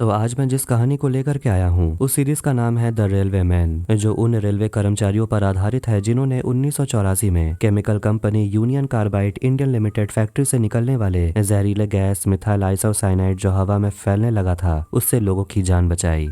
तो आज मैं जिस कहानी को लेकर के आया हूँ उस सीरीज का नाम है द रेलवे मैन, जो उन रेलवे कर्मचारियों पर आधारित है जिन्होंने 1984 में chemical company union carbide Indian limited factory से निकलने वाले जहरीले गैस मिथाइल आइसोसाइनाइड जो हवा में फैलने लगा था उससे लोगों की जान बचाई।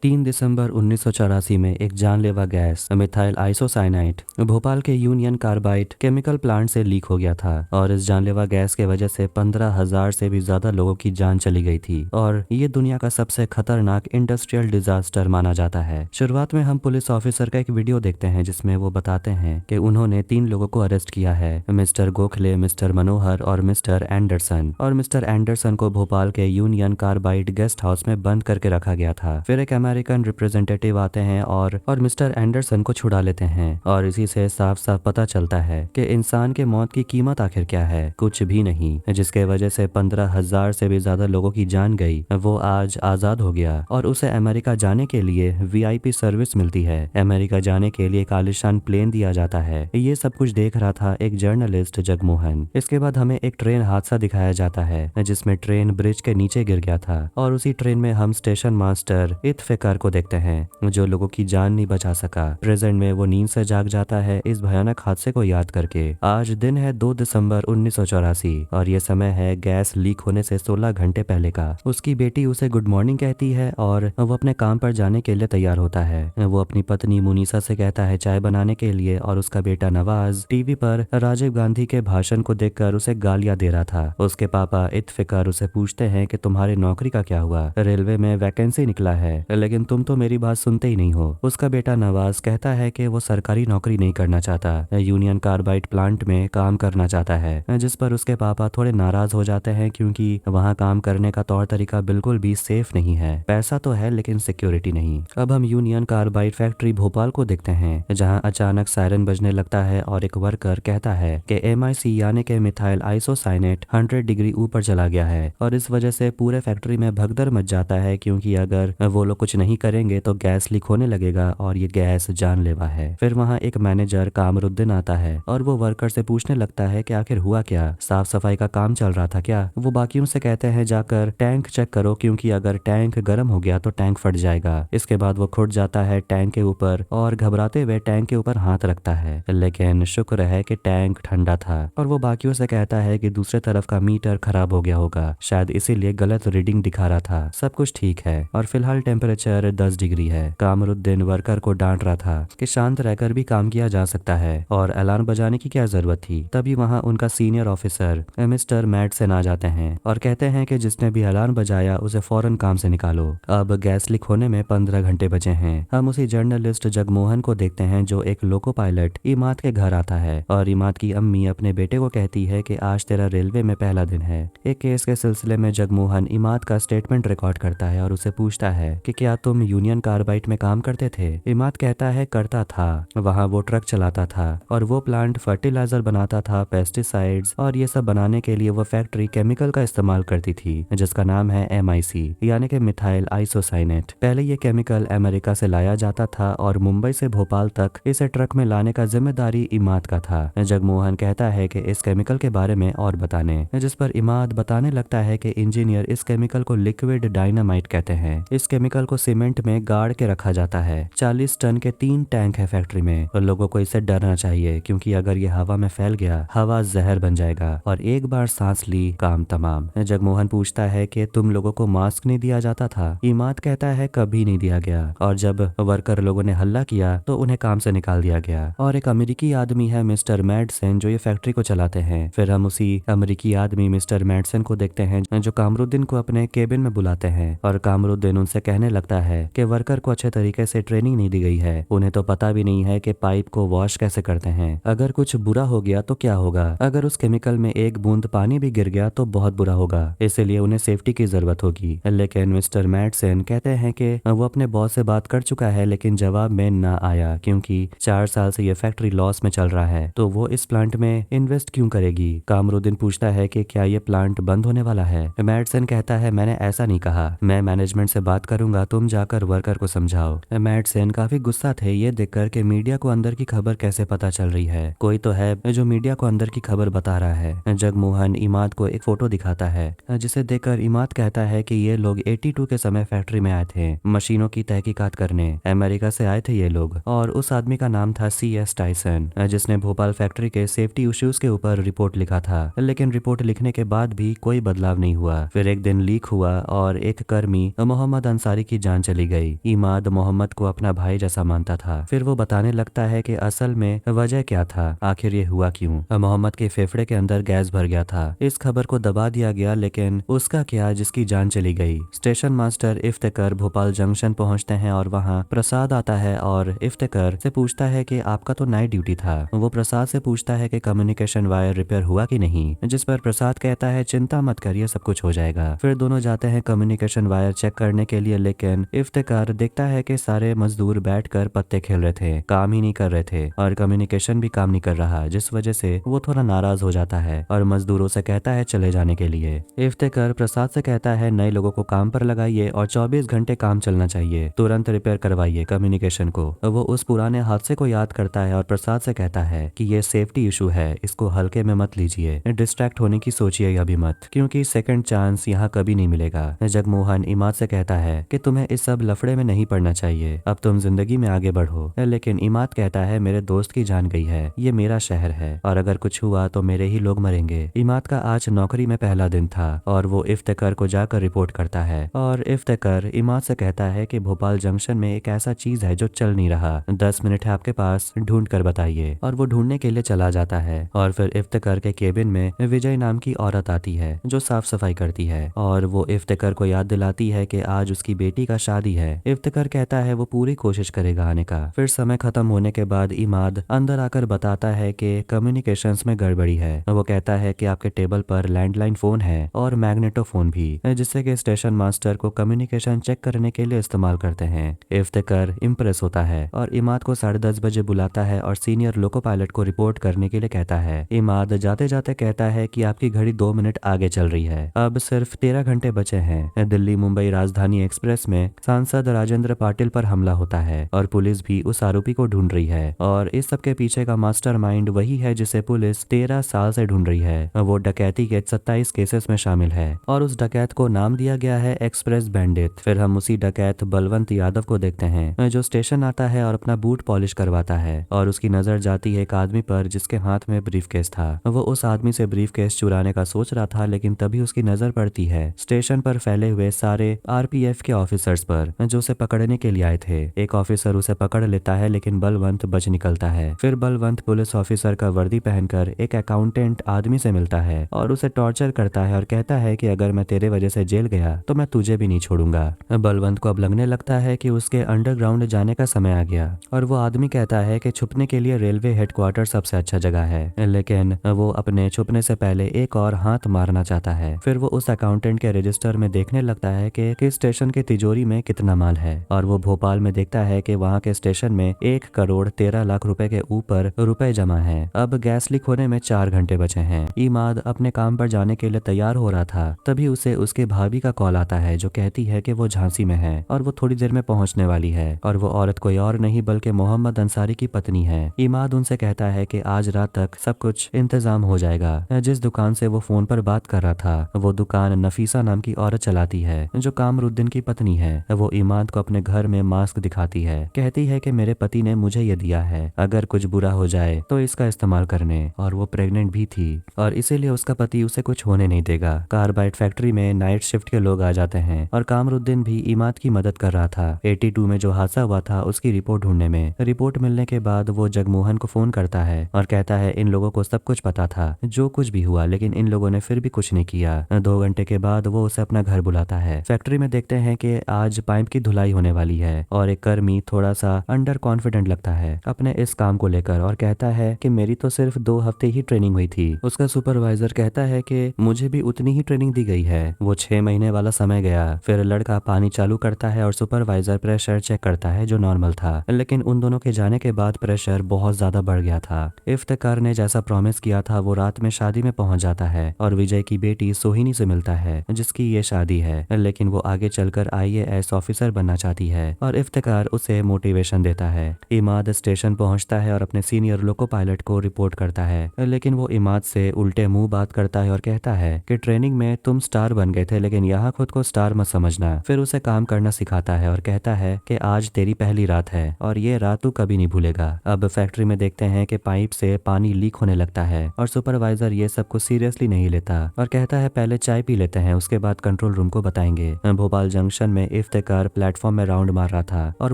3 दिसंबर 1984 में एक जानलेवा गैस मिथाइल आइसोसाइनाइड भोपाल के यूनियन कार्बाइड केमिकल प्लांट से लीक हो गया था और इस जानलेवा गैस के वजह से 15,000 से भी ज्यादा लोगों की जान चली गई थी और ये दुनिया का सबसे खतरनाक इंडस्ट्रियल डिजास्टर माना जाता है। शुरुआत में हम पुलिस ऑफिसर का एक वीडियो देखते हैं जिसमें वो बताते हैं कि उन्होंने 3 लोगों को अरेस्ट किया है, मिस्टर गोखले, मिस्टर मनोहर और मिस्टर एंडरसन। और मिस्टर एंडरसन को भोपाल के यूनियन कार्बाइड गेस्ट हाउस में बंद करके रखा गया था। फिर एक अमेरिकन रिप्रेजेंटेटिव आते हैं और मिस्टर एंडरसन को छुड़ा लेते हैं और इसी से साफ साफ पता चलता है कि इंसान के मौत की कीमत आखिर क्या है, कुछ भी नहीं, जिसके वजह से 15,000 से भी ज्यादा लोगों की जान गई। वो आज आजाद हो गया और उसे अमेरिका जाने के लिए वीआईपी सर्विस मिलती है। अमेरिका जाने के लिए एक आलिशान प्लेन दिया जाता है। ये सब कुछ देख रहा था एक जर्नलिस्ट जगमोहन। इसके बाद हमें एक ट्रेन हादसा दिखाया जाता है जिसमें ट्रेन ब्रिज के नीचे गिर गया था और उसी ट्रेन में हम स्टेशन मास्टर इत्फेकार को देखते हैं जो लोगों की जान नहीं बचा सका। प्रेजेंट में वो नींद से जाग जाता है इस भयानक हादसे को याद करके। आज दिन है 2 दिसंबर 1984 और ये समय है गैस लीक होने से 16 घंटे पहले का। उसकी बेटी उसे गुड मॉर्निंग कहती है और वो अपने काम पर जाने के लिए तैयार होता है। वो अपनी पत्नी मुनीसा से कहता है चाय बनाने के लिए और उसका बेटा नवाज टीवी पर राजीव गांधी के भाषण को देखकर उसे गालियां दे रहा था। उसके पापा इत्फिकार उसे पूछते हैं कि तुम्हारी नौकरी का क्या हुआ, रेलवे में वैकेंसी निकला है लेकिन तुम तो मेरी बात सुनते ही नहीं हो। उसका बेटा नवाज कहता है कि वो सरकारी नौकरी नहीं करना चाहता, यूनियन कार्बाइड प्लांट में काम करना चाहता है, जिस पर उसके पापा थोड़े नाराज हो जाते हैं क्योंकि वहाँ काम करने का तौर तरीका बिल्कुल भी सेफ नहीं है। पैसा तो है लेकिन सिक्योरिटी नहीं। अब हम यूनियन कार्बाइड फैक्ट्री भोपाल को देखते हैं जहाँ अचानक सायरन बजने लगता है और एक वर्कर कहता है कि MIC यानी कि मिथाइल आइसोसाइनेट 100 डिग्री ऊपर चला गया है और इस वजह से पूरे फैक्ट्री में भगदड़ मच जाता है क्योंकि अगर वो लोग कुछ नहीं करेंगे तो गैस लीक होने लगेगा और ये गैस जानलेवा है। फिर वहाँ एक मैनेजर कामरुद्दीन आता है और वो वर्कर से पूछने लगता है कि आखिर हुआ क्या, साफ सफाई का काम चल रहा था क्या। वो बाकियों से कहते हैं जाकर टैंक चेक करो क्योंकि अगर टैंक गर्म हो गया तो टैंक फट जाएगा। इसके बाद वो खुद जाता है टैंक के ऊपर और घबराते हुए टैंक के ऊपर हाथ रखता है लेकिन शुक्र है कि टैंक ठंडा था। और वो बाकियों से कहता है कि दूसरे तरफ का मीटर खराब हो गया होगा, शायद इसीलिए गलत रीडिंग दिखा रहा था। सब कुछ ठीक है और फिलहाल टेम्परेचर 10 डिग्री है। कामरुद्दीन वर्कर को डांट रहा था कि शांत रहकर भी काम किया जा सकता है और अलार्म बजाने की क्या जरूरत थी। तभी वहाँ उनका सीनियर ऑफिसर मिस्टर मैडसन आ जाते हैं और कहते हैं कि जिसने भी अलार्म बजाया उसे फौरन काम से निकालो। अब गैस लीक होने में 15 घंटे बचे हैं। हम उसी जर्नलिस्ट जगमोहन को देखते हैं जो एक लोको पायलट इमाद के घर आता है और इमाद की अम्मी अपने बेटे को कहती है कि आज तेरा रेलवे में पहला दिन है। एक केस के सिलसिले में जगमोहन इमाद का स्टेटमेंट रिकॉर्ड करता है और उसे पूछता है कि क्या तुम यूनियन कार्बाइड में काम करते थे। इमाद कहता है करता था, वहाँ वो ट्रक चलाता था और वो प्लांट फर्टिलाइजर बनाता था, पेस्टिसाइड्स और ये सब बनाने के लिए वो फैक्ट्री केमिकल का इस्तेमाल करती थी जिसका नाम है MIC यानी कि मिथाइल आइसोसाइनेट। पहले ये केमिकल अमेरिका से लाया जाता था और मुंबई से भोपाल तक इसे ट्रक में लाने का जिम्मेदारी इमाद का था। जगमोहन कहता है कि इस केमिकल के बारे में और बताने, जिस पर इमाद बताने लगता है कि इंजीनियर इस केमिकल को लिक्विड डायनामाइट कहते हैं। इस केमिकल को सीमेंट में गाड़ के रखा जाता है। 40 टन के 3 टैंक है फैक्ट्री में और लोगों को इससे डरना चाहिए क्योंकि अगर ये हवा में फैल गया हवा जहर बन जाएगा और एक बार सांस ली काम तमाम। जगमोहन पूछता है कि तुम लोगों को मास्क नहीं दिया जाता था। इमाद कहता है कभी नहीं दिया गया और जब वर्कर लोगों ने हल्ला किया तो उन्हें काम से निकाल दिया गया। और एक अमेरिकी आदमी है मिस्टर मैडसन जो ये फैक्ट्री को चलाते हैं। फिर हम उसी अमेरिकी आदमी मिस्टर मैडसन को देखते हैं जो कामरुद्दीन को अपने केबिन में बुलाते हैं और कामरुद्दीन उनसे कहने लगता है कि वर्कर को अच्छे तरीके से ट्रेनिंग नहीं दी गई है, उन्हें तो पता भी नहीं है कि पाइप को वॉश कैसे करते हैं। अगर कुछ बुरा हो गया तो क्या होगा, अगर उस केमिकल में एक बूंद पानी भी गिर गया तो बहुत बुरा होगा, इसलिए उन्हें सेफ्टी की जरूरत होगी। लेकिन मिस्टर मैडसन कहते हैं कि वो अपने बॉस से बात कर चुका है लेकिन जवाब में ना आया क्योंकि 4 साल से ये फैक्ट्री लॉस में चल रहा है तो वो इस प्लांट में इन्वेस्ट क्यों करेगी। कामरुद्दीन पूछता है कि क्या ये प्लांट बंद होने वाला है। मैडसन कहता है मैंने ऐसा नहीं कहा, मैं मैनेजमेंट से बात करूंगा, तुम तुम जाकर वर्कर को समझाओ। मैडसेन काफी गुस्सा थे ये देखकर कि मीडिया को अंदर की खबर कैसे पता चल रही है, कोई तो है जो मीडिया को अंदर की खबर बता रहा है। जगमोहन इमाद को एक फोटो दिखाता है जिसे देखकर इमाद कहता है कि ये लोग 82 के समय फैक्ट्री में आए थे, मशीनों की तहकीकात करने अमेरिका से आए थे ये लोग। और उस आदमी का नाम था CS टाइसन, जिसने भोपाल फैक्ट्री के सेफ्टी इश्यूज के ऊपर रिपोर्ट लिखा था। लेकिन रिपोर्ट लिखने के बाद भी कोई बदलाव नहीं हुआ। फिर एक दिन लीक हुआ और एक कर्मी मोहम्मद अंसारी की जान चली गई। इमाद मोहम्मद को अपना भाई जैसा मानता था। फिर वो बताने लगता है कि असल में वजह क्या था, आखिर ये हुआ क्यों। मोहम्मद के फेफड़े के अंदर गैस भर गया था। इस खबर को दबा दिया गया, लेकिन उसका क्या जिसकी जान चली गई। Station master Iftikhar Bhopal junction पहुंचते हैं और वहां प्रसाद आता है और इफ्तिकार से पूछता है कि आपका तो नाइट ड्यूटी था। वो प्रसाद से पूछता है कि कम्युनिकेशन वायर रिपेयर हुआ कि नहीं, जिस पर प्रसाद कहता है चिंता मत करिए, सब कुछ हो जाएगा। फिर दोनों जाते हैं कम्युनिकेशन वायर चेक करने के लिए, लेकिन इफ्तिकार देखता है कि सारे मजदूर बैठकर पत्ते खेल रहे थे, काम ही नहीं कर रहे थे और कम्युनिकेशन भी काम नहीं कर रहा, जिस वजह से वो थोड़ा नाराज हो जाता है और मजदूरों से कहता है चले जाने के लिए। इफ्तिकार प्रसाद से कहता है नए लोगों को काम पर लगाइए और 24 घंटे काम चलना चाहिए, तुरंत रिपेयर करवाइए कम्युनिकेशन को। वो उस पुराने हादसे को याद करता है और प्रसाद से कहता है कि ये सेफ्टी इशू है, इसको हल्के में मत लीजिए, डिस्ट्रैक्ट होने की सोचिए अभी मत, क्योंकि सेकंड चांस यहाँ कभी नहीं मिलेगा। जगमोहन इमाद से कहता है कि तुम्हें इस सब लफड़े में नहीं पड़ना चाहिए, अब तुम जिंदगी में आगे बढ़ो। लेकिन इमाद कहता है मेरे दोस्त की जान गई है, ये मेरा शहर है और अगर कुछ हुआ तो मेरे ही लोग मरेंगे। इमाद का आज नौकरी में पहला दिन था और वो इफ्तिकार को जाकर रिपोर्ट करता है और इफ्तिकार इमाद से कहता है कि भोपाल जंक्शन में एक ऐसा चीज है जो चल नहीं रहा, 10 मिनट है आपके पास, ढूंढ कर बताइए। और वो ढूंढने के लिए चला जाता है और फिर इफ्तिकार के केबिन में विजय नाम की औरत आती है जो साफ सफाई करती है और वो इफ्तिकार को याद दिलाती है कि आज उसकी बेटी का शादी है। इफ्तिकार कहता है वो पूरी कोशिश करेगा आने का। फिर समय खत्म होने के बाद इमाद अंदर आकर बताता है कि कम्युनिकेशंस में गड़बड़ी है। वो कहता है कि आपके टेबल पर लैंडलाइन फोन है और मैग्नेटोफोन भी, जिससे कि स्टेशन मास्टर को कम्युनिकेशन चेक करने के लिए इस्तेमाल करते हैं। इफ्तिकार इम्प्रेस होता है और इमाद को 10:30 बजे बुलाता है और सीनियर लोको पायलट को रिपोर्ट करने के लिए कहता है। इमाद जाते जाते कहता है कि आपकी घड़ी 2 मिनट आगे चल रही है, अब सिर्फ 13 घंटे बचे हैं। दिल्ली मुंबई राजधानी एक्सप्रेस में सांसद राजेंद्र पाटिल पर हमला होता है और पुलिस भी उस आरोपी को ढूंढ रही है और इस सब के पीछे का मास्टरमाइंड वही है जिसे पुलिस 13 साल से ढूंढ रही है। वो डकैती के 27 केसेस में शामिल है और उस डकैत को नाम दिया गया है एक्सप्रेस बैंडिट। फिर हम उसी डकैत बलवंत यादव को देखते हैं जो स्टेशन आता है और अपना बूट पॉलिश करवाता है और उसकी नजर जाती है एक आदमी पर जिसके हाथ में ब्रीफकेस था। वो उस आदमी से ब्रीफकेस चुराने का सोच रहा था, लेकिन तभी उसकी नजर पड़ती है स्टेशन पर फैले हुए सारे RPF के ऑफिसर्स पर जो उसे पकड़ने के लिए आए थे। एक ऑफिसर उसे पकड़ लेता है लेकिन बलवंत बच निकलता है। फिर बलवंत पुलिस ऑफिसर का वर्दी पहनकर एक अकाउंटेंट आदमी से मिलता है और उसे टॉर्चर करता है और कहता है कि अगर मैं तेरे वजह से जेल गया तो मैं तुझे भी नहीं छोड़ूंगा। बलवंत को अब लगने लगता है कि उसके अंडरग्राउंड जाने का समय आ गया और वो आदमी कहता है कि छुपने के लिए रेलवे हेडक्वार्टर सबसे अच्छा जगह है, लेकिन वो अपने छुपने से पहले एक और हाथ मारना चाहता है। फिर वो उस अकाउंटेंट के रजिस्टर में देखने लगता है कि किस स्टेशन की तिजोरी में कितना माल है और वो भोपाल में देखता है कि वहाँ के स्टेशन में 1,13,00,000 रुपए के ऊपर रुपए जमा है। अब गैस लीक होने में 4 घंटे बचे हैं। इमाद अपने काम पर जाने के लिए तैयार हो रहा था, तभी उसे उसके भाभी का कॉल आता है जो कहती है कि वो झांसी में है और वो थोड़ी देर में पहुंचने वाली है और वो औरत कोई और नहीं बल्कि मोहम्मद अंसारी की पत्नी है। इमाद उनसे कहता है कि आज रात तक सब कुछ इंतजाम हो जाएगा। जिस दुकान से वो फोन पर बात कर रहा था वो दुकान नफीसा नाम की औरत चलाती है जो कामरुद्दीन की पत्नी है। वो इमाद को अपने घर में मास्क दिखाती है, कहती है कि मेरे पति ने मुझे ये दिया है, अगर कुछ बुरा हो जाए तो इसका इस्तेमाल करने। और वो प्रेग्नेंट भी थी और इसीलिए उसका पति उसे कुछ होने नहीं देगा। कार्बाइड फैक्ट्री में नाइट शिफ्ट के लोग आ जाते हैं और कामरुद्दीन भी इमाद की मदद कर रहा था 82 में जो हादसा हुआ था उसकी रिपोर्ट ढूंढने में। रिपोर्ट मिलने के बाद वो जगमोहन को फोन करता है और कहता है इन लोगों को सब कुछ पता था जो कुछ भी हुआ, लेकिन इन लोगों ने फिर भी कुछ नहीं किया। 2 घंटे के बाद वो उसे अपना घर बुलाता है। फैक्ट्री में देखते हैं कि आज पाइप की धुलाई होने वाली है और एक कर्मी थोड़ा सा अंडर कॉन्फिडेंट लगता है अपने इस काम को लेकर और कहता है कि मेरी तो सिर्फ 2 हफ्ते ही ट्रेनिंग हुई थी। उसका सुपरवाइजर कहता है कि मुझे भी उतनी ही ट्रेनिंग दी गई है। वो 6 महीने वाला समय गया। फिर लड़का पानी चालू करता है और सुपरवाइजर प्रेशर चेक करता है जो नॉर्मल था, लेकिन उन दोनों के जाने के बाद प्रेशर बहुत ज्यादा बढ़ गया था। इफ्तिकार ने जैसा प्रॉमिस किया था वो रात में शादी में पहुंच जाता है और विजय की बेटी सोहिनी से मिलता है जिसकी ये शादी है, लेकिन वो आगे चलकर IAS ऑफिसर बनना चाहती है और इफ्तिकार उसे मोटिवेशन देता है। इमाद स्टेशन पहुंचता है और अपने सीनियर लोको पायलट को रिपोर्ट करता है, लेकिन वो इमाद से उल्टे मुंह बात करता है और कहता है कि ट्रेनिंग में तुम स्टार बन गए थे, लेकिन यहाँ खुद को स्टार मत समझना। फिर उसे काम करना सिखाता है और कहता है कि आज तेरी पहली रात है और ये रात तू कभी नहीं भूलेगा। अब फैक्ट्री में देखते हैं कि पाइप से पानी लीक होने लगता है और सुपरवाइजर ये सब कुछ सीरियसली नहीं लेता और कहता है पहले चाय पी लेते हैं, उसके बाद कंट्रोल रूम को बताएंगे। भोपाल जंक्शन में इफ्तिकार प्लेटफॉर्म में राउंड मार रहा था और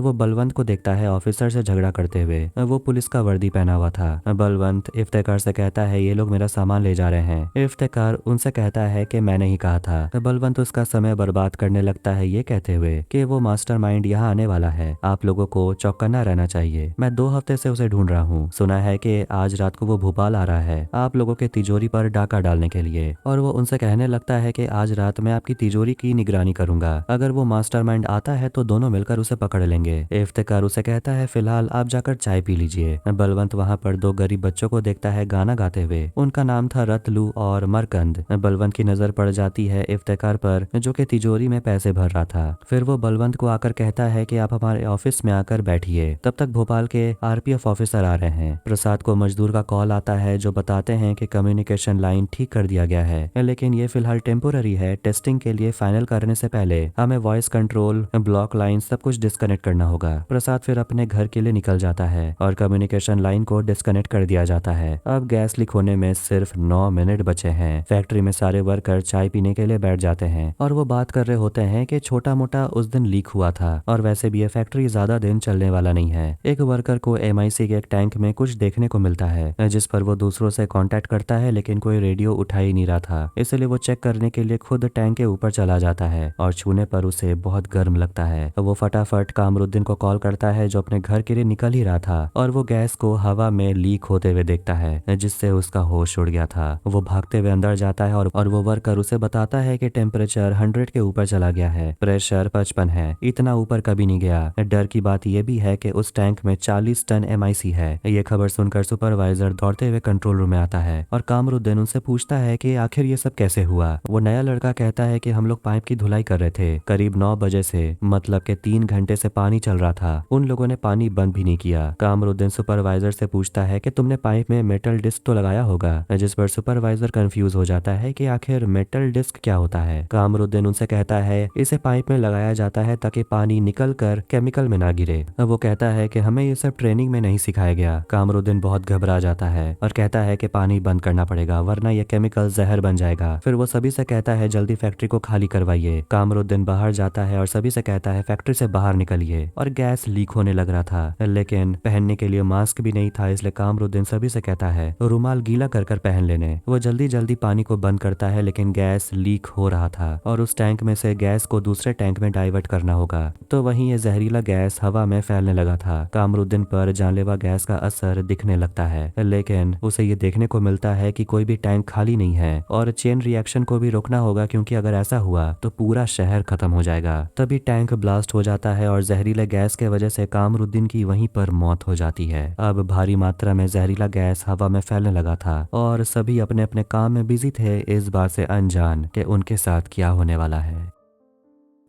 वो बलवंत को देखता है ऑफिसर से झगड़ा करते हुए। वो पुलिस का वर्दी पहना हुआ था। बलवंत इफ्तिकार से कहता है ये लोग मेरा सामान ले जा रहे हैं। इफ्तिकार उनसे कहता है कि मैंने ही कहा था। बलवंत उसका समय बर्बाद करने लगता है ये कहते हुए कि वो मास्टरमाइंड यहाँ आने वाला है, आप लोगों को चौकन्ना रहना चाहिए। मैं 2 हफ्ते से उसे ढूंढ रहा हूँ, सुना है कि आज रात को वो भोपाल आ रहा है आप लोगों के तिजोरी पर डाका डालने के लिए। और वो उनसे कहने लगता है कि आज रात मैं आपकी तिजोरी की निगरानी करूंगा, अगर वो मास्टरमाइंड आता है तो दोनों मिलकर उसे पकड़ लेंगे। इफ्तिकार उसे कहता है फिलहाल आप जाकर चाय पी लीजिए। बलवंत वहाँ पर 2 गरीब बच्चों को देखता है गाना गाते हुए, उनका नाम था रतलू और मरकंद। बलवंत की नजर पड़ जाती है इफ्तिकार पर जो कि तिजोरी में पैसे भर रहा था। फिर वो बलवंत को आकर कहता है कि आप हमारे ऑफिस में आकर बैठिए, तब तक भोपाल के RPF ऑफिसर आ रहे हैं। प्रसाद को मजदूर का कॉल आता है जो बताते हैं कि कम्युनिकेशन लाइन ठीक कर दिया गया है, लेकिन ये फिलहाल टेम्पोररी है, टेस्टिंग के लिए फाइनल करने से पहले हमें वॉइस कंट्रोल ब्लॉक लाइन सब कुछ डिस्कनेक्ट करना होगा। प्रसाद फिर अपने घर के लिए निकल जाता है और कम्युनिकेशन लाइन को डिस्कनेक्ट कर दिया जाता है। अब गैस लीक होने में सिर्फ 9 मिनट बचे हैं। फैक्ट्री में सारे वर्कर चाय पीने के लिए बैठ जाते हैं और वो बात कर रहे होते हैं कि छोटा मोटा उस दिन लीक हुआ था और वैसे भी ये फैक्ट्री ज्यादा दिन चलने वाला नहीं है। एक वर्कर को MIC के एक टैंक में कुछ देखने को मिलता है जिस पर वो दूसरों से कांटेक्ट करता है, लेकिन कोई रेडियो उठा ही नहीं रहा था, इसलिए वो चेक करने के लिए खुद टैंक के ऊपर चला जाता है और छूने पर उसे बहुत गर्म लगता है। वो फटाफट कामरुद्दीन को कॉल करता है जो अपने घर के लिए निकल ही रहा था और वो गैस को हवा में लीक होते हुए देखता है जिससे उसका होश उड़ गया था। वो भागते हुए अंदर जाता है और वो वर्कर उसे बताता है कि टेम्परेचर 100 के ऊपर चला गया है, प्रेशर 55 है, इतना ऊपर कभी नहीं गया। डर की बात यह भी है कि उस टैंक में 40 टन MIC है। ये खबर सुनकर सुपरवाइजर दौड़ते हुए कंट्रोल रूम में आता है और कामरुद्दीन उनसे पूछता है कि आखिर ये सब कैसे हुआ। वो नया लड़का कहता है कि हम लोग पाइप की धुलाई कर रहे थे करीब 9 बजे से, मतलब कि 3 घंटे से पानी चल रहा था, उन लोगों ने पानी बंद भी नहीं किया। कामरुद्दीन सुपरवाइजर से पूछता है कि तुमने पाइप में मेटल डिस्क तो लगाया होगा, जिस पर सुपरवाइजर कंफ्यूज हो जाता है कि आखिर मेटल डिस्क क्या होता है। कामरुद्दीन उनसे कहता है इसे पाइप में लगाया जाता है ताकि पानी निकल कर केमिकल में ना गिरे। वो कहता है कि हमें ये सब ट्रेनिंग में नहीं सिखाया गया। कामरुद्दीन बहुत घबरा जाता है और कहता है कि पानी बंद करना पड़ेगा वरना ये केमिकल जहर बन जाएगा। फिर वो सभी से कहता है जल्दी फैक्ट्री को खाली करवाइए। कामरुद्दीन बाहर जाता है और सभी से कहता है फैक्ट्री से बाहर निकलिए। और गैस लीक होने लग रहा था, लेकिन पहनने के लिए मास्क भी नहीं था, इसलिए कामरुद्दीन सभी से कहता है रुमाल गीला कर कर पहन लेने। वो जल्दी जल्दी पानी को बंद करता है, लेकिन गैस लीक हो रहा था और उस टैंक में से गैस को दूसरे टैंक में डाइवर्ट करना होगा। तो वहीं ये जहरीला गैस हवा में फैलने लगा था। कामरुद्दीन पर जानलेवा गैस का असर दिखने लगता है, लेकिन उसे ये देखने को मिलता है कि कोई भी टैंक खाली नहीं है और चेन रिएक्शन को भी रोकना होगा, क्योंकि अगर ऐसा हुआ तो पूरा शहर खत्म हो जाएगा। तभी टैंक ब्लास्ट हो जाता है और जहरीले गैस के वजह से कामरुद्दीन की वहीं पर मौत हो जाती है। अब भारी मात्रा में जहरीला गैस हवा में फैलने लगा था और सभी अपने अपने काम में बिजी थे, इस बात से अनजान कि उनके साथ क्या होने वाला है।